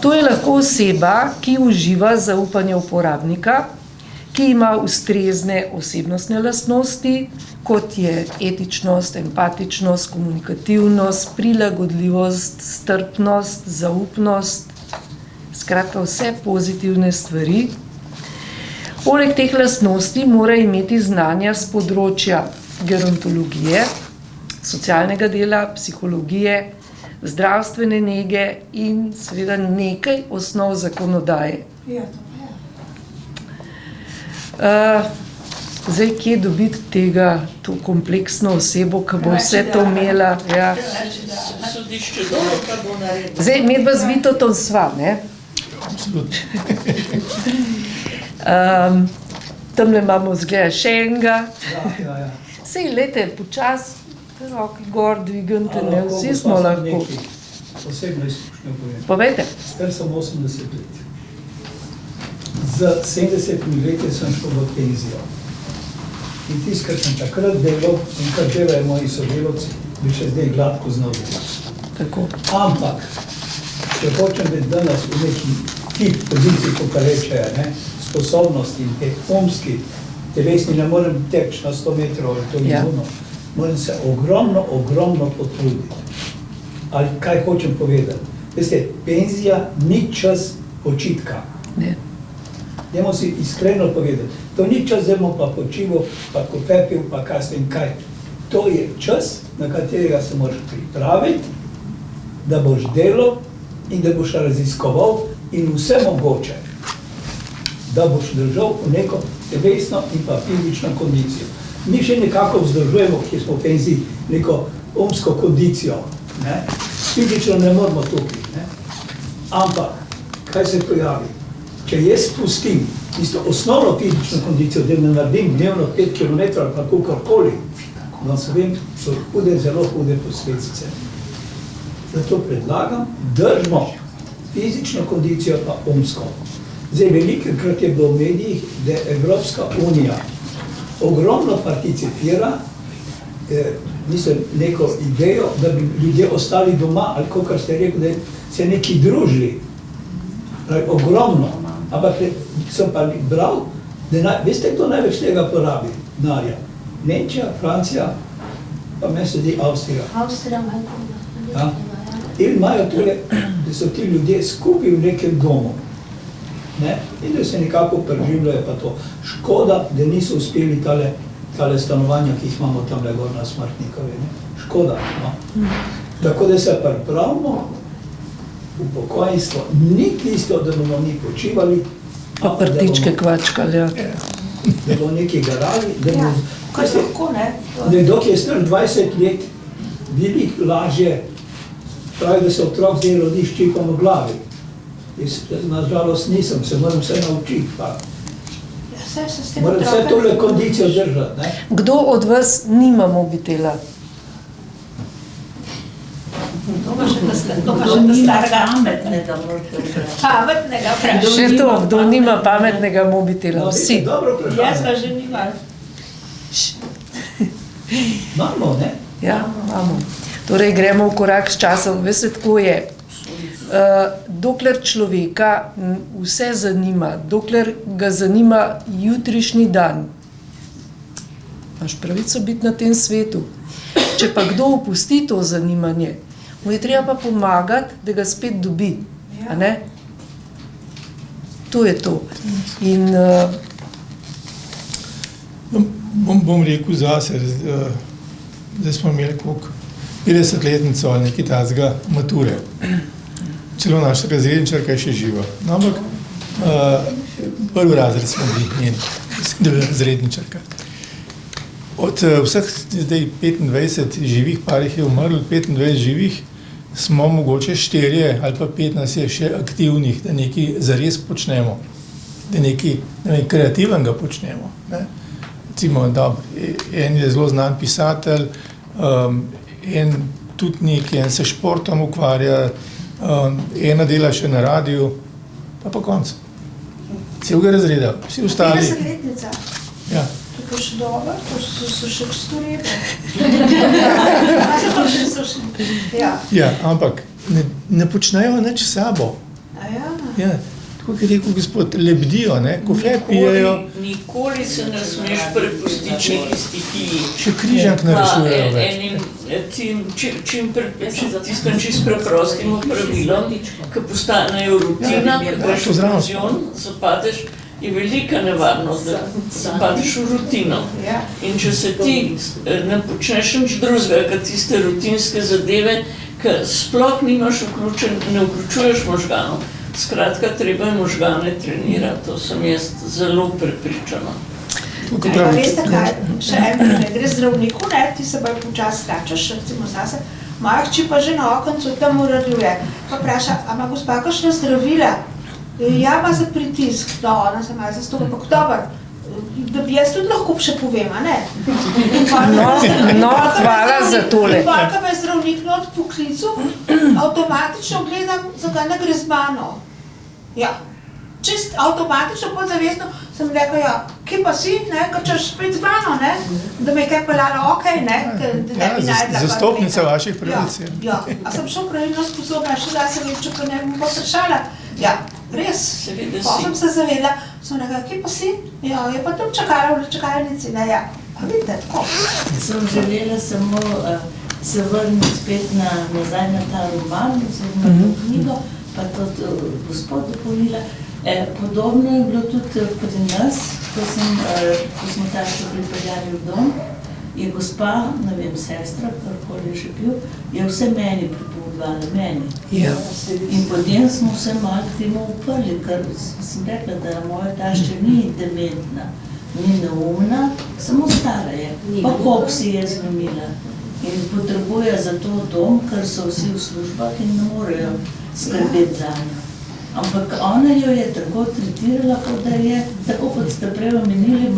To je lahko oseba, ki uživa zaupanje uporabnika, ki ima ustrezne osebnostne lastnosti, kot je etičnost, empatičnost, komunikativnost, prilagodljivost, strpnost, zaupnost, skratka vse pozitivne stvari. Poleg teh lastnosti mora imeti znanja z področja gerontologije, socialnega dela, psihologije, zdravstvene nege in seveda nekaj osnov zakonodaje. Ja, to pa je. Zdaj, kje dobiti to kompleksno osebo, ki bo vse to imela? Ja. Sodišče dolo, pa bo naredilo. Zdaj, medva z Vitotom sva, ne? Tamle imamo zgleda še enega. Sej, lejte, počas, roki gor, dvigante, ne, vsi smo lahko. Osebno izkušnjo povem. Povejte. Star sem 80 let. Z 70 leti sem šel v penzijo. In tisto, kar sem takrat delal in kar delajo moji sodelavci, bi še zdaj gladko znal delati. Tako. Ampak, če hočem biti danes v neki tip poziciji, kot pa rečejo, ne, sposobnosti in te umski, telesni, ne morem teči na 100 metrov ali to minuto, moram se ogromno potruditi. Ali kaj hočem povedati? Veste, penzija ni čas počitka. Ne. Dajmo si iskreno povedati, to ni čas, da bomo pa počival, pa ko pepil, pa kasno in kaj. To je čas, na katerega se moraš pripraviti, da boš delal in da boš raziskoval in vse mogoče. da boš držal v neko telesno in pa fizično kondicijo. Mi še nekako vzdržujemo, ki smo v penziji, neko umsko kondicijo. Ne? Fizično ne moramo tukaj. Ne? Ampak, kaj se pojavi? Če jaz spustim tisto osnovno fizično kondicijo, da ne naredim dnevno 5 km ali pa kakorkoli, vam povem, so hude, zelo hude posledice. Zato predlagam, držimo fizično kondicijo pa umsko. Zdaj, velikokrat je bilo v medijih, da Evropska unija ogromno participira, neko idejo, da bi ljudje ostali doma, ali kakor ste rekel, da se neki družili. Ogromno. Ampak sem pa bral, da veste, kdo največ tega porabi? Denarja. Nemčija, Francija, pa meni se zdi Avstrija. Avstrija malo. In imajo tole, da so ti ljudje skupaj v nekem domu. In da se nekako preživljajo pa to. Škoda, da niso uspeli tale stanovanja, ki jih imamo tam gor na Smrtnikovi. Škoda. Tako da se pripravimo, upokojenstvo ni tisto, da bomo mi počivali, Pa prtičke kvačkali, ja. Da bomo nekaj garali, da bomo... Kaj se lahko, ne? Da dok je star 20 let, veliko lažje pravi, da se otrok zdaj rodi s čipom v glavi. Jaz nažalost nisem, se moram vse naučiti. Moram vse tole kondicijo držati. Kdo od vas nima mobitela? To pa še starega. Pametnega vprašanja. Še to, kdo nima pametnega mobitela? Vsi. Jaz ga že nimam. Imamo, ne? Ja, imamo. Torej, gremo v korak s časom. Veste, tako je. Dokler človeka vse zanima, dokler ga zanima jutrišnji dan, imaš pravico biti na tem svetu. Če pa kdo opusti to zanimanje, mu je treba pa pomagati, da ga spet dobi. A ne? To je to. In bom rekel zase, zdaj smo imeli koliko 50-letnico ali nekaj tazga mature. Celo naša razredničarka je še živa. No, ampak prvi razred smo bili njen, razredničarka. Od vseh zdaj 25 živih parih je umrlo, 25 živih, smo mogoče 4 ali pa 15 je še aktivnih, da nekaj zares počnemo, da nekaj kreativnega počnemo. Recimo, en je zelo znan pisatelj, en tudi nekaj, en se športom ukvarja, ena dela še na radiju, pa konc. Celega razreda, vsi ostali. 50-letnica. Ja. To je še dobro, to so še 100 let. Ja, ampak ne počnejo nič s sabo. Ja. Tako je rekel gospod, lebdijo, kofe pijejo. Nikoli se ne smeš prepustiti neki stihiji. Še križank ne rešujejo več. Tistim čisto preprostim pravilom, ki postanejo rutina, ki greš v penzion, zapadeš, je velika nevarnost, da zapadeš v rutino. In če se ti ne počneš nič drugega, kot tiste rutinske zadeve, ki sploh nimaš ne vključuješ možganov. Skratka, treba je možgane trenirati, to sem jaz zelo prepričana. Veste kaj, še en primer, gre zdravniku, ti se bolj počas skačaš, recimo zase, moja hči pa že na okencu tam urarjuje, pa vpraša, a ima gospa kakšna zdravila? Ja, ima za pritisk, ona se ima za stol, ampak dober, da bi jaz tudi lahko še povem, a ne? No, hvala za tole. In polka me zdravnik not poklicu, avtomatično gledam, zakaj ne gre z mano. Ja, čist avtomatično, podzavestno sem rekla, ja, kje pa si, ko češ spet z mano, da me je kaj peljala okej, da ne bi najdla. Zastopnica vaših pravic. Ja, a sem šel pravilno sposobna, še da sem reče, pa ne bom posrešala. Ja, res, pa sem se zavedla, sem rekla, kje pa si? Ja, je pa tam čakala v čakalnici, ja, pa vidite, tako. Sem želela samo se vrniti spet nazaj na ta roman, oziroma to knjigo, pa to gospod dopolnila. Podobno je bilo tudi pri nas, ko smo taščo pripeljali v dom, je gospa, ne vem, sestra, karkoli je že bil, je vse meni pripovedala. svetovali meni. Ja. In potem smo se malo k temu uprli, ker sem rekla, da moja tašča ni dementna, ni neumna, samo stara je, pa koliko si je zlomila. In potrebuje za to dom, ker so vsi v službah in ne morejo skrbeti za njo. Ampak ona jo je tako tretirala, kot da je, tako kot ste prej omenili,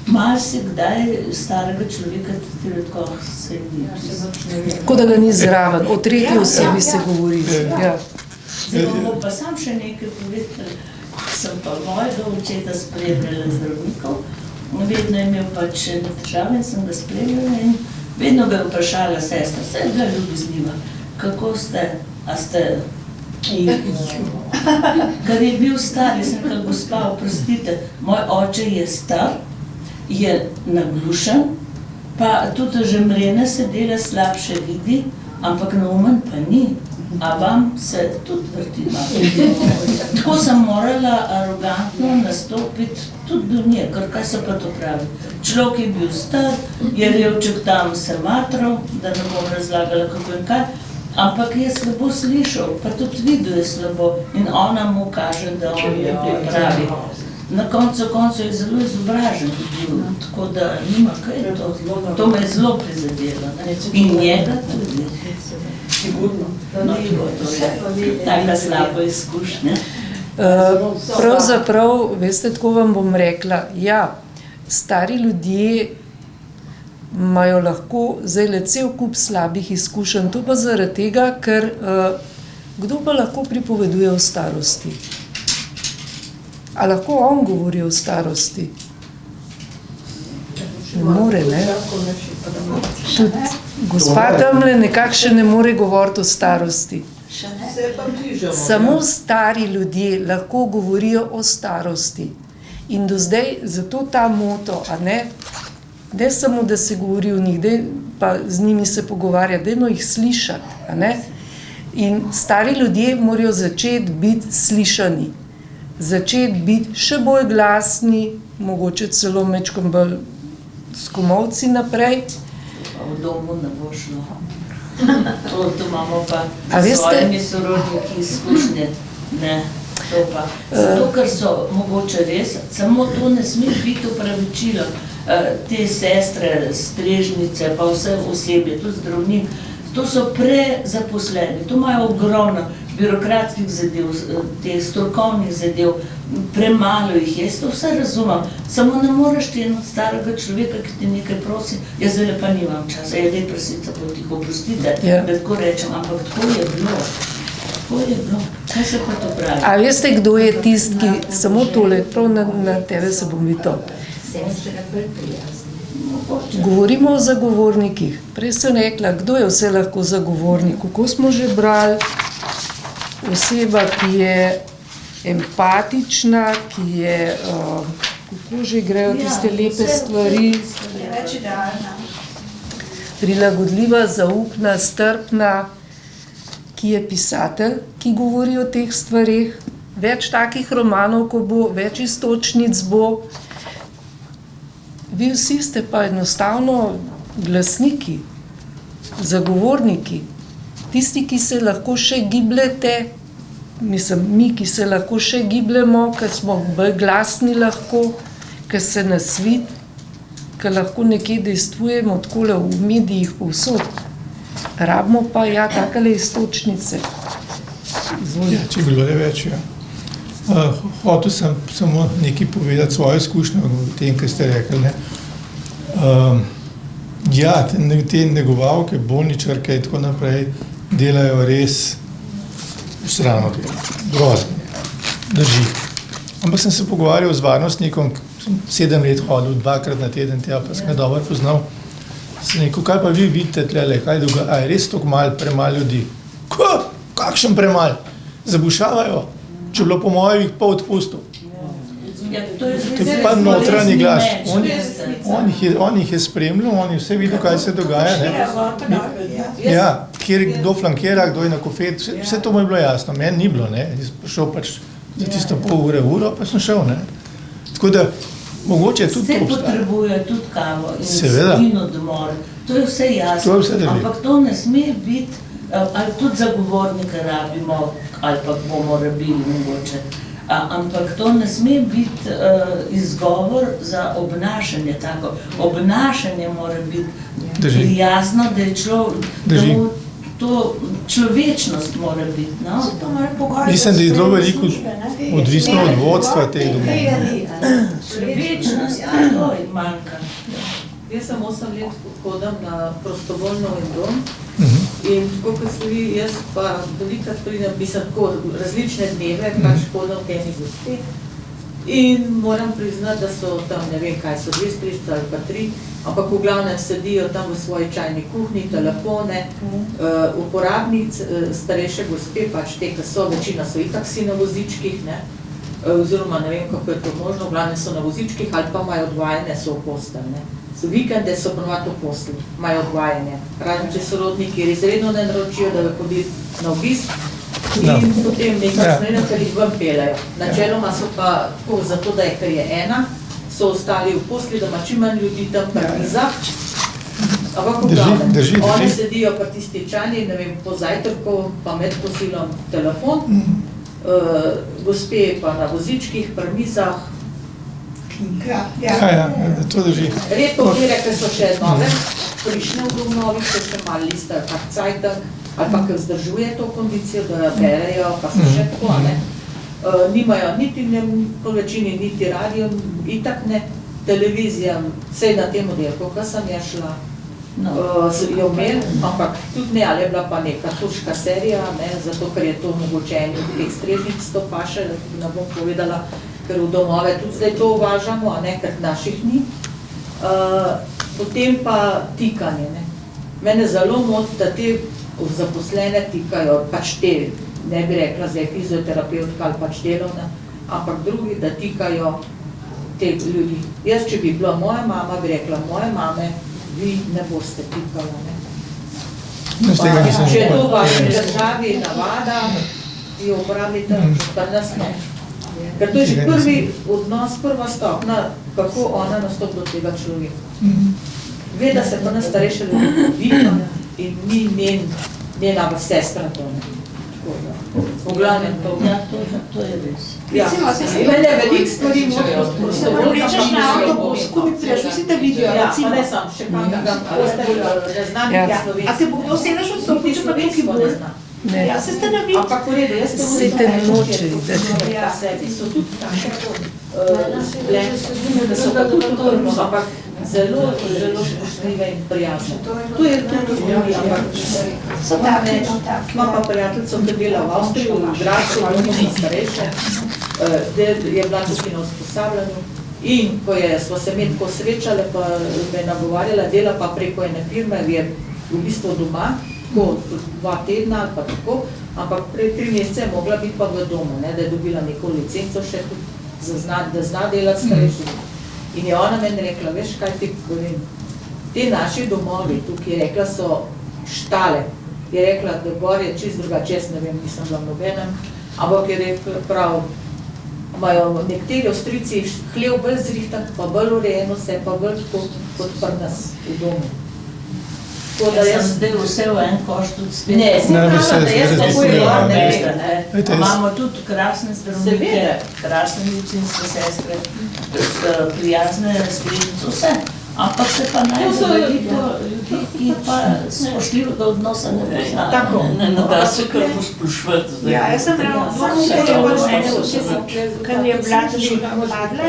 malo se kdaj starega človeka tretira tako, se ni. Tako da ga ni zraven, o tretji osebi se govori. Ja. Zdaj bomo pa sam še nekaj povedali. Sem pa mojega očeta spremljala zdravnikov, vedno je imel pač težave in sem ga spremljala in vedno ga je vprašala sestra, vse ga ljubi z njima, kako ste, a ste... Ker je bil star, jaz sem rekla, gospa, oprostite, moj oče je star, je naglušen, pa tudi že mrene se dela, slabše vidi, ampak neumen pa ni. A vam se tudi vrti malo. Tako sem morala arogantno nastopiti tudi do nje, ker kaj se pa to pravi. Človek je bil star, je revček tam se matral, da ne bom razlagala kako in kaj, ampak je slabo slišal, pa tudi videl je slabo in ona mu kaže, da on je pravi. Na koncu je zelo izobražen bil, tako da nima kaj to. To me je zelo prizadelo. In njega tudi. Sigurno. No, to je taka slaba izkušnja. Pravzaprav, veste, tako vam bom rekla, ja, stari ljudje imajo lahko zdaj cel kup slabih izkušenj, to pa zaradi tega, ker kdo pa lahko pripoveduje o starosti? A lahko on govori o starosti? Ne more, ne? Tudi gospa tamle nekako še ne more govoriti o starosti. Samo stari ljudje lahko govorijo o starosti. In do zdaj, zato ta moto, a ne samo, da se govori o njih, pa z njimi se pogovarja, dajmo jih slišati, a ne? In stari ljudje morajo začeti biti slišani, začeti biti še bolj glasni, mogoče celo mečkom bolj s komolci naprej. V domu ne bo šlo. To imamo pa s svojimi sorodniki izkušnje. Ne, to pa. Zato, ker so mogoče res, samo to ne sme biti upravičilo. Te sestre, strežnice, pa vse osebje, tudi zdravnik, to so prezaposleni, to imajo ogromno birokratskih zadev, teh strokovnih zadev, premalo jih je, jaz to vse razumem, samo ne moreš ti eno starega človeka, ki ti nekaj prosi, jaz zdaj pa nimam časa, daj prasica po tiho, oprostite, da tako rečem, ampak tako je bilo. Kaj se pa to pravi? A veste, kdo je tisti, ki samo tole, prav na tebe se bom videl. Govorimo o zagovornikih. Prej sem rekla, kdo je vse lahko zagovornik. Kako smo že brali, oseba, ki je empatična, ki je, kako že grejo tiste lepe stvari, prilagodljiva, zaupna, strpna, ki je pisatelj, ki govori o teh stvareh. Več takih romanov, ko bo, več iztočnic bo. Vi vsi ste pa enostavno glasniki, zagovorniki, tisti, ki se lahko še gibljete, mislim, mi, ki se lahko še gibljemo, ker smo bolj glasni lahko, ker se nas vidi, ker lahko nekje dejstvujemo takole v medijih povsod. Rabimo pa takale iztočnice. Ja, če bilo le več, ja. Hotel sem samo nekaj povedati svojo izkušnjo v tem, kar ste rekli. Ja, te negovalke, bolničarke in tako naprej delajo res sramno delo, grozno, drži. Ampak sem se pogovarjal z varnostnikom, sem 7 let hodil, 2-krat na teden tja, pa sem ga dobro poznal. Sem rekel, kaj pa vi vidite tlele, kaj dogaja, a je res toliko malo, premalo ljudi? Kakšen premal? Zabušavajo. Če bilo po mojih pa odpustil. To je pa notranji glas. On jih je spremljal, on je vse videl, kaj se dogaja. Ja, kjer kdo flankira, kdo je na kofet, vse to mu je bilo jasno. Meni ni bilo, ne. Jaz šel pač za tisto pol uro, pa sem šel, ne. Tako da, mogoče je tudi to obstaja. Vse potrebuje tudi kavo in odmor. To je vse jasno. Ampak to ne sme biti Ali tudi zagovornika rabimo, ali pa bomo rabili mogoče. Ampak to ne sme biti izgovor za obnašanje tako. Obnašanje mora biti prijazno, da je to človečnost mora biti. No? Mislim, da je zelo veliko odvisno od vodstva teh domov. Človečnost, to je manjka. Jaz sem 8 let hodim na prostovoljno dom in tako kot ste vi, jaz pa velikrat pridem, mislim tako različne dneve, pač hodim k eni gospe in moram priznati, da so tam, ne vem kaj so, 2 strižce ali pa 3, ampak v glavnem sedijo tam v svoji čajni kuhinji, telefone, uporabnic, starejše gospe, pač te, ki so, večina so itak si na vozičkih, ne, oziroma ne vem, kako je to možno, v glavnem so na vozičkih ali pa imajo odvajene, so v postelj, ne. Vikende so ponovadi v postelj, imajo odvajanje. Razen, če sorodniki izredno ne naročijo, da bi hodili na obisk in potem nekaj smena, ker jih ven pelejo. Načeloma so pa tako zato, da je, ker je ena, so ostali v postelji, da ima čim manj ljudi tam pri mizah. Ampak v glavnem, oni sedijo pri tisti čajni, ne vem, po zajtrku, pa med kosilom telefon, gospe pa na vozičkih, pri mizah. To drži. Redko kjere, ker so še nove, prišne v domovih, so še malo listajo kak cajtek, ali pa ker vzdržuje to kondicijo, da berejo, pa so še tako, ne. Nimajo niti po večini, niti radio, itak ne, televizija, vsej na tem oddelku, ko sem ja šla, jo imel, ampak tudi ne, ali je bila pa neka turška serija, ne, zato ker je to mogoče eni od teh strežnic to paše, ne bom povedala, ker v domove tudi zdaj to uvažamo, a ne, ker naših ni. Potem pa tikanje, ne. Mene zelo moti, da te zaposlene tikajo, pač te, ne bi rekla zdaj fizioterapeutka ali pač delovna, ampak drugi, da tikajo te ljudi. Jaz, če bi bila moja mama, bi rekla, moje mame, vi ne boste tikala, ne. Če je to v vaši državi navada, jo uporabite, pa nas ne. Ker to je že prvi odnos, prva stopna, kako ona nastopi do tega človeka. Ve, da se pa nas starejše ljudi vidi in ni njena sestra to, ne. V glavnem to. Ja, to je res. Ja, mene veliko stvari morajo Se moram rečeš na avtobus, ko mi prijaš, vsi te vidijo, recimo. Ja, ne sam, še kam da znam Slovenci. A te bo kdo sedaš odstopil, če pa tukaj bolj? Ja, se ste navidili. Ampak v redu, jaz to Se te noče, ja, sebi so tudi tako, da so pa tudi to, ampak zelo spoštljive in prijazne. To je tudi ljudi, ampak imam pa prijateljco, ki dela v Avstriji, v Gradcu, v njih starejše, je bila tukaj na usposabljanju in ko smo se med ko srečale, pa me je nagovarjala, dela pa preko ene firme, je v bistvu doma, tako 2 tedna ali pa tako, ampak pred 3 mesece je mogla biti pa v domu, ne, da je dobila neko licenco še tudi, da zna delati starejši. In je ona meni rekla, veš kaj ti povem, te naši domovi tukaj, je rekla, so štale. Je rekla, da gor je čist drugače, jaz ne vem, nisem bila nobenem, ampak je rekla prav, imajo nekateri Avstrijci hlev bolj zrihtan, pa bolj urejeno se, pa bolj tako kot pri nas v domu. Jaz sem zdaj vse v en koš tudi spet. Ne, si prava, da jaz tako je gor, ne vem. Imamo tudi krasne zdravnike, krasne medicinske sestre, prijazne spremnice, vse. Ampak se pa najde veliko ljudi, ki pa spoštljivega odnosa ne poznajo. Tako. Ne da se kar posplošvati zdaj. Ja, jaz sem ravno ker je bila tudi padla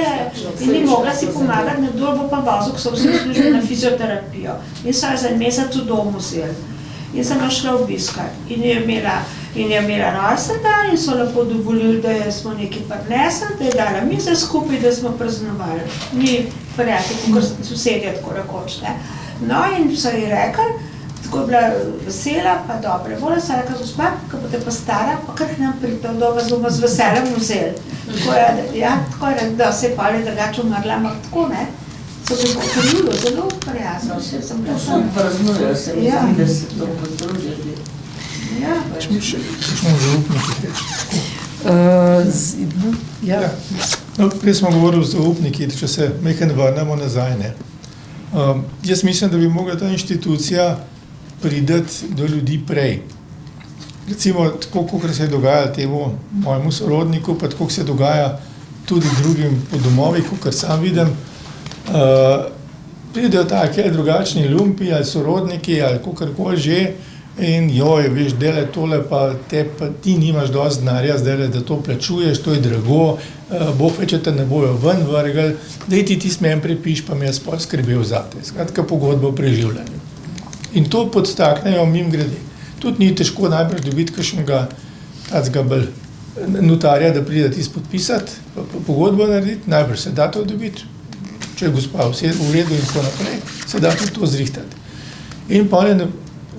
in ni mogla si pomagati, nekdo bo pa vozil, ko so vsi služili na fizioterapijo. In so jo za en mesec v domu vzeli. In sem jo šla obiskat in je imela rojsten dan in so lepo dovolili, da smo nekaj prinesli, da je dala mize skupaj, da smo praznovali. Mi prijatelji, kot sosedje, tako rekoč, ne. No in so ji rekli, tako je bila vesela, pa dobre volje, so rekla, gospa, ko boste pa stara, pa kar nam pridite, da vas bomo z veseljem vzeli. Tako je, da se je pa ali drugače umrla, ampak tako, ne. So bi pokrilo, zelo prijazno, vse sem bila Sam praznujo, se mi zdi, da se to potrudili. Ja. Kakšno zaupniki reči? No, prej smo govorili o zaupniki, če se nekaj vrnemo nazaj, ne. Jaz mislim, da bi mogla ta inštitucija prideti do ljudi prej. recimo tako, kot se je dogajalo temu mojemu sorodniku, pa tako se dogaja tudi drugim po domovih, kot sam vidim, pridejo taki ali drugačni lumpi ali sorodniki ali kakorkoli že in joj, veš, delaj tole, pa ti nimaš dosti denarja zdaj, da to plačuješ, to je drago, Bog ve, če te ne bojo ven vrgli, daj ti meni prepiš, pa mi jaz pol skrbel zate. Skratka, pogodba o preživljanju. In to podstaknejo mimogrede. Tudi ni težko najbrž dobiti kakšnega takega bolj notarja, da pride tisto podpisati, pogodbo narediti, najbrž se da to dobiti. Če je gospa vse v redu in tako naprej, se da tudi to zrihtati. In pa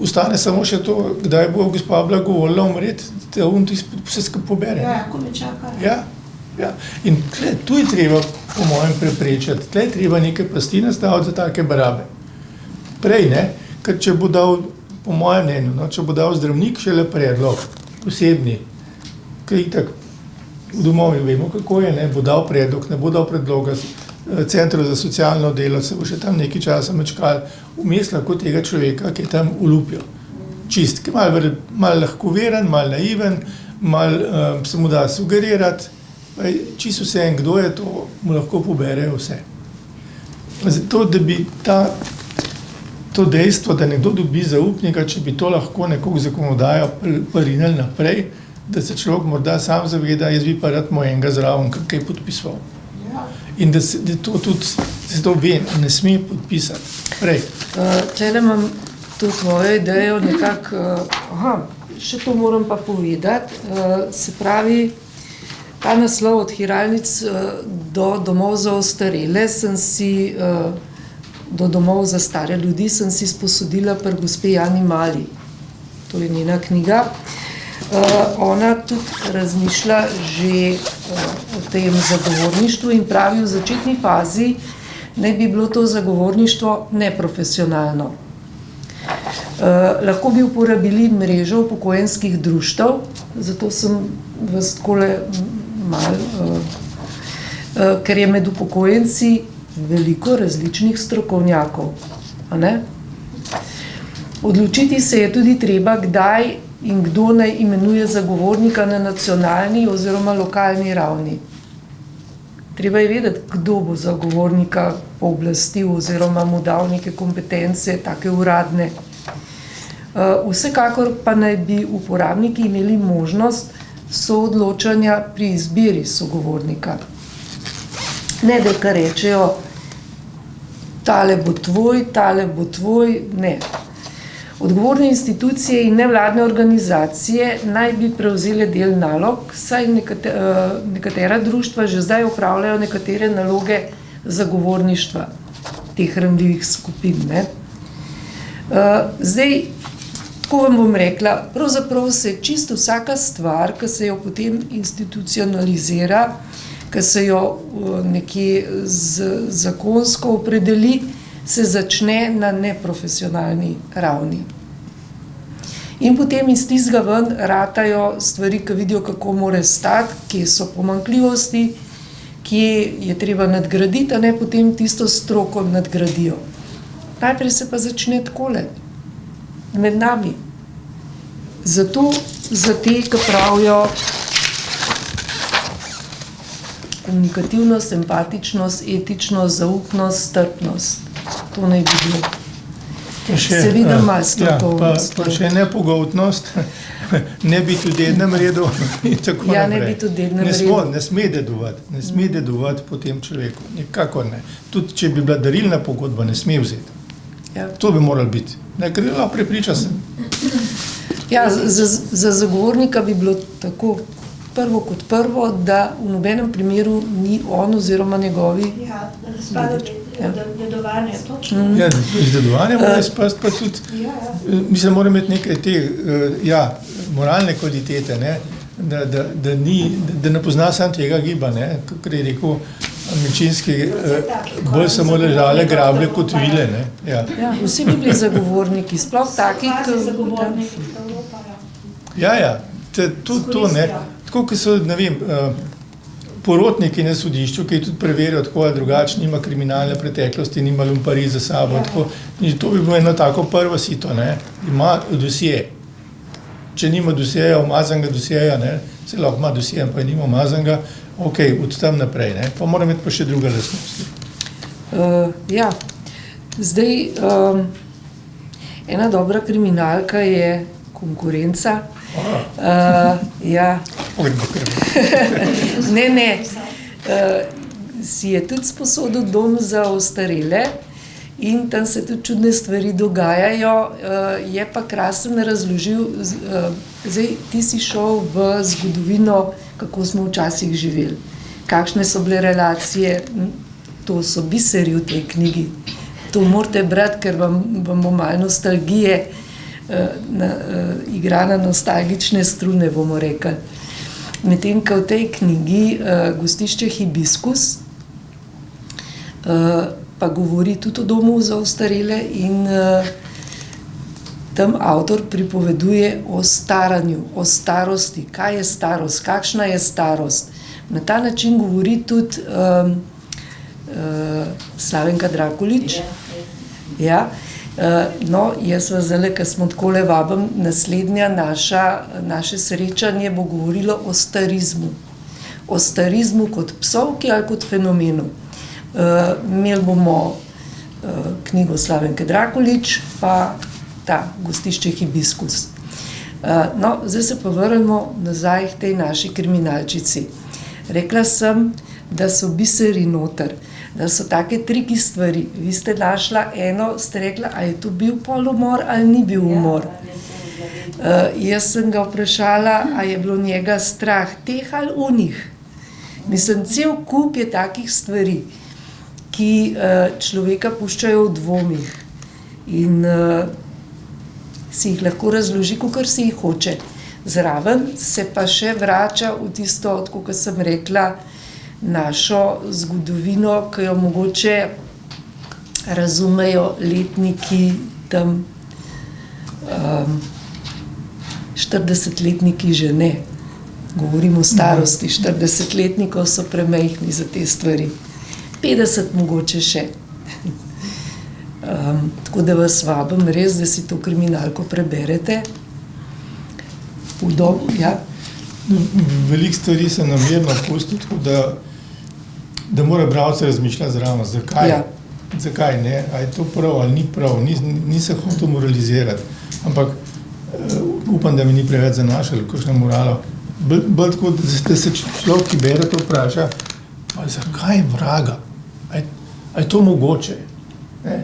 ostane samo še to, kdaj bo gospa blagovoljna umreti, da vse skupaj pobere. Ja, ko me čaka. Ja. In tu je treba, po mojem, preprečiti. Tle je treba neke pasti nastaviti za take barabe. Prej ne, ker če bo dal, po mojem mnenju, če bo dal zdravnik šele predlog, osebni, ker itak v domovi vemo, kako je, ne, bo dal predlog, ne bo dal predloga centru za socialno delo, se bo še tam nekaj časa mečkal, vmes lahko tega človeka, ki je tam ulupijo. Čist, ki je malo lahkoveren, malo naiven, malo se mu da sugerirati, čisto vse in kdo je to, mu lahko poberejo vse. Zato, da bi to dejstvo, da nekdo dobi zaupnika, če bi to lahko nekoga zakonodajo parinili naprej, da se človek morda sam zaveda, jaz bi pa rad mojenega zraven kaj podpisoval. In da to tudi, se to ve, ne sme podpisati. Prej. Tlele imam to tvojo idejo nekako, še to moram pa povedati, se pravi, ta naslov od hiralnic do domov za ostarele do domov za stare ljudi sem si sposodila pri gospe Jani Mali. To je njena knjiga. Ona tudi razmišlja že o tem zagovorništvu in pravi, v začetni fazi naj bi bilo to zagovorništvo neprofesionalno. Lahko bi uporabili mrežo upokojenskih društev, zato sem vas takole ker je med upokojenci veliko različnih strokovnjakov. Odločiti se je tudi treba, kdaj in kdo naj imenuje zagovornika na nacionalni oziroma lokalni ravni. Treba je vedeti, kdo bo zagovornika pooblastil oziroma mu dal neke kompetence, take uradne. Vsekakor pa naj bi uporabniki imeli možnost soodločanja pri izbiri sogovornika. Ne, da kar rečejo, tale bo tvoj, ne. Odgovorne institucije in nevladne organizacije naj bi prevzele del nalog, saj nekatera društva že zdaj opravljajo nekatere naloge zagovorništva teh ranljivih skupin. Zdaj, tako vam bom rekla, pravzaprav se čisto vsaka stvar, ki se jo potem institucionalizira, ki se jo nekje zakonsko opredeli, se začne na neprofesionalni ravni. In potem iz tistega ven ratajo stvari, ki vidijo, kako mora stati, kje so pomanjkljivosti, kje je treba nadgraditi, a ne potem tisto stroko nadgradijo. Najprej se pa začne takole, med nami. Zato za te, ki pravijo komunikativnost, empatičnost, etičnost, zaupnost, strpnost. To naj bi bilo. Seveda malo strokovnost. Pa še nepogoltnost, ne biti v dednem redu in tako naprej. Ja, ne biti v dednem redu. Ne sme dedovati po tem človeku, nikakor ne. Tudi če bi bila darilna pogodba, ne sme vzeti. Ja. To bi moralo biti. Ker lahko prepriča sem. Ja, za zagovornika bi bilo tako prvo kot prvo, da v nobenem primeru ni on oziroma njegovi. Ja, da ne spada dedovanje, točno. Ja, iz dedovanja mora spasti pa tudi, mislim, mora imeti nekaj te, moralne kvalitete, ne, da ne pozna sam tega giba, ne, kakor je rekel Mečinski, bolj samo ležale grablje kot vile, ne. Ja, vsi bi bili zagovorniki, sploh taki, zagovorniki, tudi to, ne. Tako, ki so, ne vem, porotniki na sodišču, ki tudi preverijo tako ali drugače, nima kriminalne preteklosti, nima lumparij za sabo, tako, to bi bilo eno tako prvo sito, ne, ima dosje. če nima dosjeja, umazanega dosjeja, ne, se lahko ima dosjeja, pa nima umazanega, ok, od tam naprej, ne, pa mora imeti pa še druga lastnosti. Ja, zdaj ena dobra kriminalka je konkurenca. Ja. Ne. Si je tudi sposodil dom za ostarele in tam se tudi čudne stvari dogajajo. Je pa Krasen razložil, zdaj ti si šel v zgodovino, kako smo včasih živeli, kakšne so bile relacije, to so biseri v tej knjigi. To morate brati, ker vam bo malo nostalgije, igra na nostalgične strune, bomo rekli. Medtem, ko v tej knjigi Gostišče Hibiskus pa govori tudi o domu za ostarele in tam avtor pripoveduje o staranju, o starosti, kaj je starost, kakšna je starost. Na ta način govori tudi Slavenka Drakulič. Ja. No, jaz vas zdaj, ko smo takole vabim, naslednja naše srečanje bo govorilo o starizmu. O starizmu kot psovki ali kot fenomenu. Imeli bomo knjigo Slavenke Drakulič, pa ta Gostišče Hibiskus. No, zdaj se pa vrnemo nazaj k tej naši kriminalčici. Rekla sem, da so biseri noter, da so take triki stvari. Vi ste našla eno, ste rekla, a je to bil pol umor ali ni bil umor. Jaz sem ga vprašala, a je bilo njega strah teh ali unih. Mislim, cel kup je takih stvari, ki človeka puščajo v dvomih in si jih lahko razloži, kakor si jih hoče. Zraven se pa še vrača v tisto, tako kot sem rekla, našo zgodovino, ki jo mogoče razumejo letniki tam, 40-letniki že ne. Govorimo o starosti, 40-letnikov so premajhni za te stvari. 50 mogoče še. Tako da vas vabim res, da si to kriminalko preberete. Ja. Veliko stvari se namerno pusti, tako da mora bralce razmišljati zraven, zakaj, Ja. zakaj ne, a je to prav ali ni prav, ni se hotel moralizirati, ampak upam, da mi ni preveč zanašalo, kakšno moralo. Bolj tako, da se človek, ki bere, to vpraša, pa zakaj vraga, a je to mogoče, ne?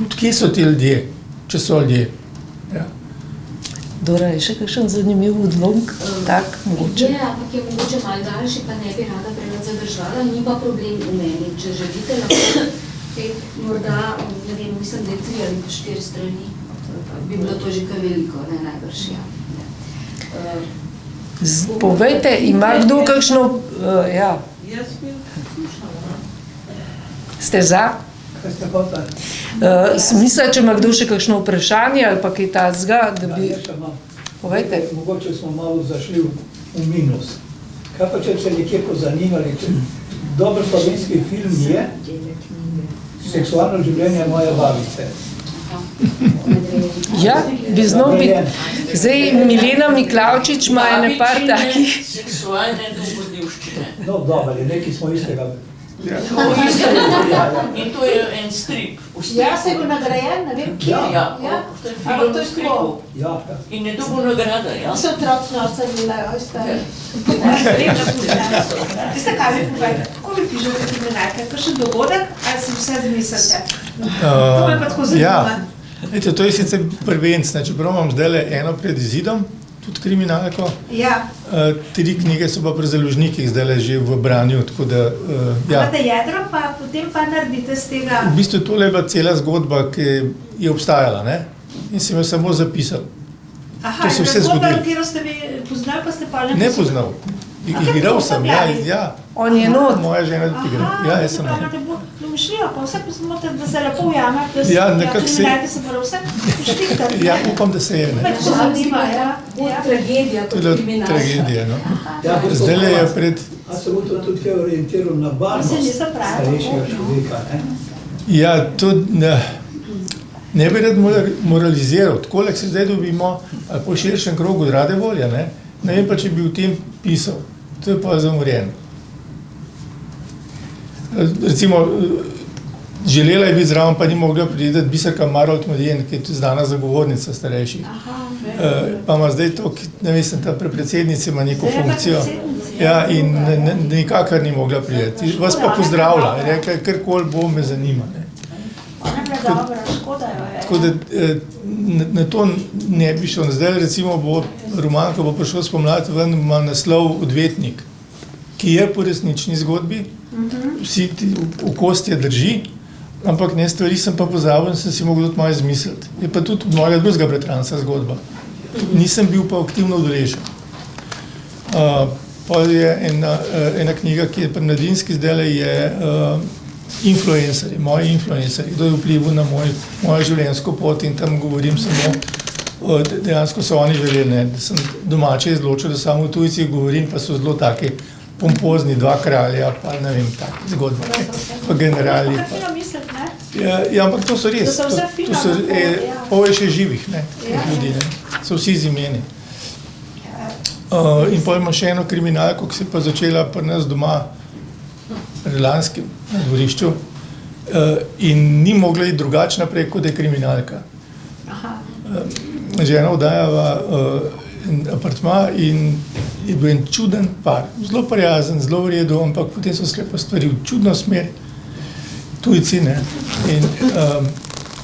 Od kje so ti ljudje, če so ljudje? Ja. Dora, je še kakšen zanimiv odlomk? Tak, mogoče? Je, ampak je mogoče malo daljši, pa ne bi rada preveč zadržala, ni pa problem v meni. Če želite, lahko morda, ne vem, mislim, da je 3 ali 4 strani, bi bilo to že kar veliko, ne najbrž, ja. Povejte, ima kdo kakšno, ja. Jaz bi poslušala. Ste za? Kaj ste hoteli? Smisel, če ima kdo še kakšno vprašanje ali pa kaj tazga, da bi... Ja, jaz še imam. Povejte. Mogoče smo malo zašli v minus. Kaj pa, če se nekje pozanimali, dober slovenski film je Seksualno življenje moje babice. Ja, bi znal biti. Zdaj, Milena Miklavčič ima ene par takih. Seksualne dogodivščine. No, dobro, nekaj smo istega. In to je en strip. Ja, se je bil nagrajen, ne vem kje. Ja, Ja. to je Ampak film to v je stripu. Ja, In je dobil nagrada, ja. Se otroci norca delajo, ste. Veste, kaj mi povejte? Kako vi pišete kriminalke? Kakšen dogodek, ali si vse zmislite? To me pa tako zanima. Ejte, to je sicer prvenc, čeprav imam zdajle eno pred izidom, tudi kriminalko. Ja. 3 knjige so pa pri založnikih zdajle že v branju, tako da, ja. Imate jedro, pa potem pa naredite z tega. V bistvu tole je bila cela zgodba, ki je obstajala, ne? In sem jo samo zapisal. Aha, To so in vse zgodba, zgodili. katero ste vi poznali, pa ste pa Ne poznal. Igral sem, ja. On je not. Moja žena tudi igra. Ja, jaz sem. imate domišljijo, pa vse posmote, da se lepo ujame, da Ja, nekako se- kriminalke se prav vse poštihtali. Ja, upam, da se je, ne. Pač se zanima, ja. Ja. Tragedija To je bila tragedija, no. Ja, Zdajle je pred, a se bo to tudi kaj orientiral na Se varnost nisem pravila. starejšega človeka, ne? ja, to, Ne bi rad moraliziral, tako da se zdaj dobimo po širšem krogu od rade volje, ne vem pa, če bi v tem pisal, to je pa zamorjeno. Recimo, želela je biti zraven, pa ni mogla priti Biserka Marolt Modijen, ki je tudi znana zagovornica starejših. Pa ima zdaj to, ne mislim, ta predsednica ima neko funkcijo. Ja, in nikakor ni mogla prijeti. Vas pa pozdravlja, je rekla, karkoli bo, me zanima. Ona je bila dobra, škoda jo je. Tako da na to ne bi šel. Zdaj recimo bo roman, ko bo prišel spomladi ven, ima naslov Odvetnik, ki je po resnični zgodbi, vsi v kostje drži, ampak ne stvari sem pa pozabil in sem si mogel tudi malo izmisliti. Je pa tudi mojega drugega bratranca zgodba. Nisem bil pa aktivno udeležen. Pa je ena knjiga, ki je pri Mladinski zdajle, je influencerji, moji influencerji, kdo je vplival na mojo življenjsko pot in tam govorim samo, dejansko so oni želeli, da sem domače izločil, da samo v tujcih govorim, pa so zelo taki pompozni, dva kralja, pa ne vem, taki zgodbe, pa generali. To je fino misliti, ne? Ja, ampak to so res, To so vse fino. pol je še živih, ne, ljudi, ne, so vsi z imeni. In potem ima še eno kriminalko, ki se je pa začela pri nas doma, pri lanskem na dvorišču, in ni mogla iti drugače naprej, kot je kriminalka. Žena oddajava apartma in je bil en čuden par, zelo prijazen, zelo v redu, ampak potem so sklepali stvari v čudno smer, tujci, ne, in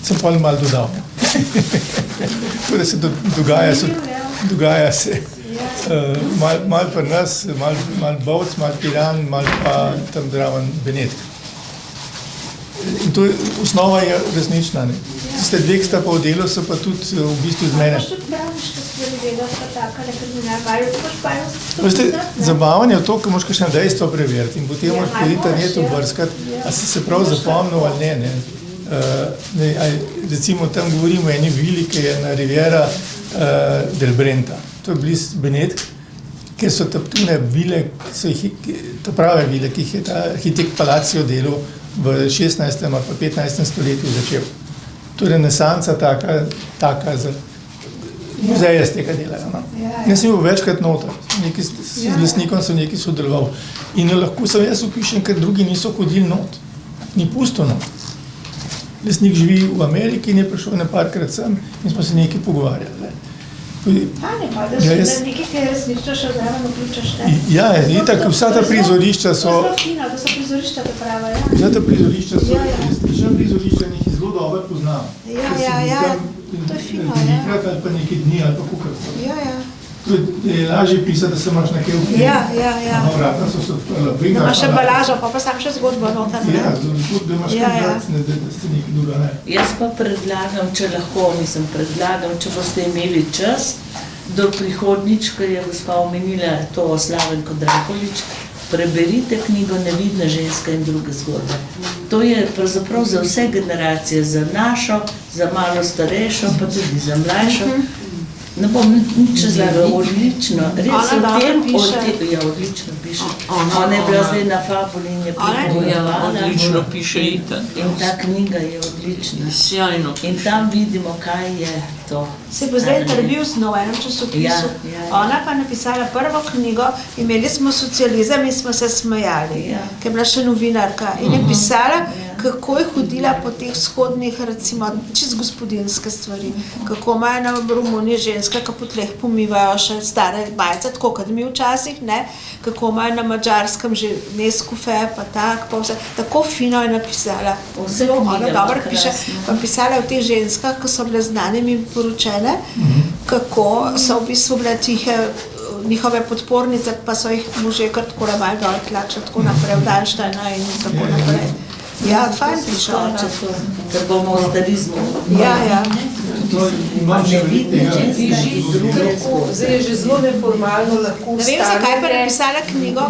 sem pa malo dodal. Tako da se dogaja se. Malo pri nas, malo Bovc, malo Piran, malo pa tam zraven Benetk. In to osnova je resnična. Tiste dve, ki sta pa v delu, so pa tudi v bistvu z mene. Imaš tudi pravniške stvari vedel, pa taka, da kriminal, Veste, zabavanje je to, ko moraš kakšne dejstva preveriti in potem moraš po internetu brskati, a si se prav zapomnil ali ne. Recimo tam govorimo o eni vili, ki je na Riviera del Brenta. To je blizu Benetk, kjer so tune vile, to prave vile, ki jih je ta arhitekt Palacio delal v 16. ali pa 15. stoletju začel. To je renesansa taka za muzeje z tega delajo. Jaz sem bil večkrat noter, z lastnikom sem nekaj sodeloval in lahko sem jaz upišen, ker drugi niso hodili not, ni pusto not. Lastnik živi v Ameriki in je prišel nekajkrat sem in smo se nekaj pogovarjali. Da nekaj, ki je resnično še zraven vključaš, ne? Ja, itak, vsa ta prizorišča so... To je zelo fino, da so prizorišča te prava, ja. Vsa ta prizorišča so, resnična prizorišča nekaj zelo dobro poznam. Ja, to je fino, ja. Nekrat ali pa nekaj dni ali pa kukrat. Ja. To je lažje pisati, da se imaš nekaj v knjigi. Ja. Vrata so se odprla. Da imaš še balažo, pa sam še zgodbo noter, ne? Ja, da imaš krat, da ste nekaj druga, ne. Jaz pa predlagam, če lahko, če boste imeli čas, do prihodnič, ker je gospa omenila to Slavenko Drakulič, preberite knjigo Nevidna ženska in druge zgodbe. To je pravzaprav za vse generacije, za našo, za malo starejšo, pa tudi za mlajšo. Ne bom nič razlagal, odlično. Res o tem, odlično piše. Ona je bila zdaj na Fabuli in je pripovedovala. Odlično piše itak. In ta knjiga je odlična. Sjajno. In tam vidimo, kaj je to. Se bo zdaj intervju z njo v enem časopisu. Ona pa je napisala prvo knjigo, imeli smo socializem in smo se smejali, ker je bila še novinarka. In je pisala, kako je hodila po teh vzhodnih, recimo, čist gospodinske stvari. Kako ima na Romuniji ženska, ki po tleh pomivajo še stare bajce, tako kot mi včasih, ne? Kako ima na Madžarskem že Neskufe, pa tako vse. Tako fino je napisala. Zelo ona dobro piše. Pa pisala je o teh ženskah, ki so bile z znanimi poročene, kako so v bistvu bile tihe njihove podpornice, pa so jih može kar tako malo dol tlačili, tako naprej v Dalštajna in tako naprej. Ja, fajn piše. Ker bomo o starizmu. Ja. Zdaj je že zelo neformalno lahko Ne vem, zakaj pa je napisala knjigo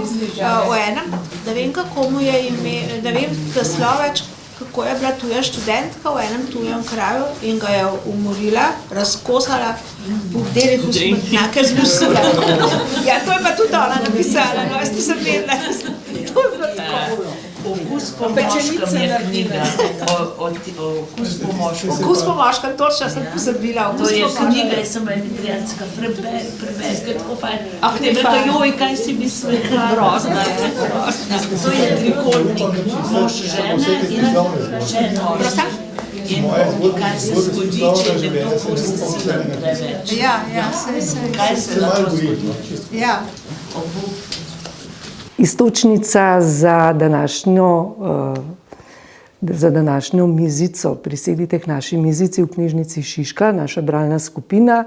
o enem, da vem, kako mu je ime, da vem, da Slovač, kako je bila tuja študentka v enem tujem kraju in ga je umorila, razkosala, v delih usmrtnjake zgusila. Ja, to je pa tudi ona napisala, no, jaz nisem vedela. To je bilo tako. Okus po moškem je knjiga. Okus po moškem. Okus po moškem, točno sem pozabila. To je knjiga, jaz sem eni prijateljska prebeska, tako fajn. Ah, Potem je to, joj, kaj si mislila? Grozno. To je trikotnik, mož, žena in žena. In kaj se zgodi, če nekdo posesila preveč? Ja, sej. Kaj se lahko zgodi? Ja. Iztočnica za današnjo mizico, prisedite k naši mizici v knjižnici Šiška, naša bralna skupina,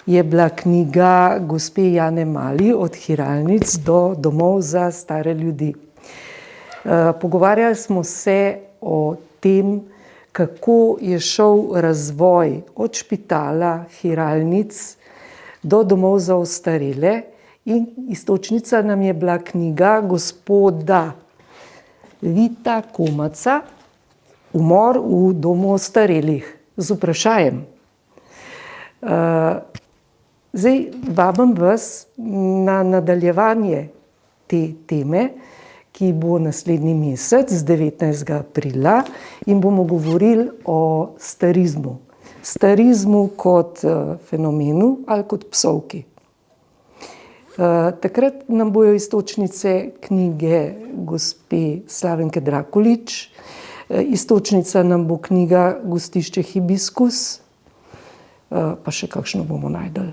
je bila knjiga gospe Jane Mali Od hiralnic do domov za stare ljudi. Pogovarjali smo se o tem, kako je šel razvoj od špitala, hiralnic do domov za ostarele, in iztočnica nam je bila knjiga gospoda Vita Komaca Umor v domu ostarelih z vprašajem. Zdaj vabim vas na nadaljevanje te teme, ki bo naslednji mesec, 19. aprila, in bomo govorili o starizmu. Starizmu kot fenomenu ali kot psovki. Takrat nam bojo iztočnice knjige gospe Slavenke Drakulič, iztočnica nam bo knjiga Gostišče Hibiskus, pa še kakšno bomo najdeli.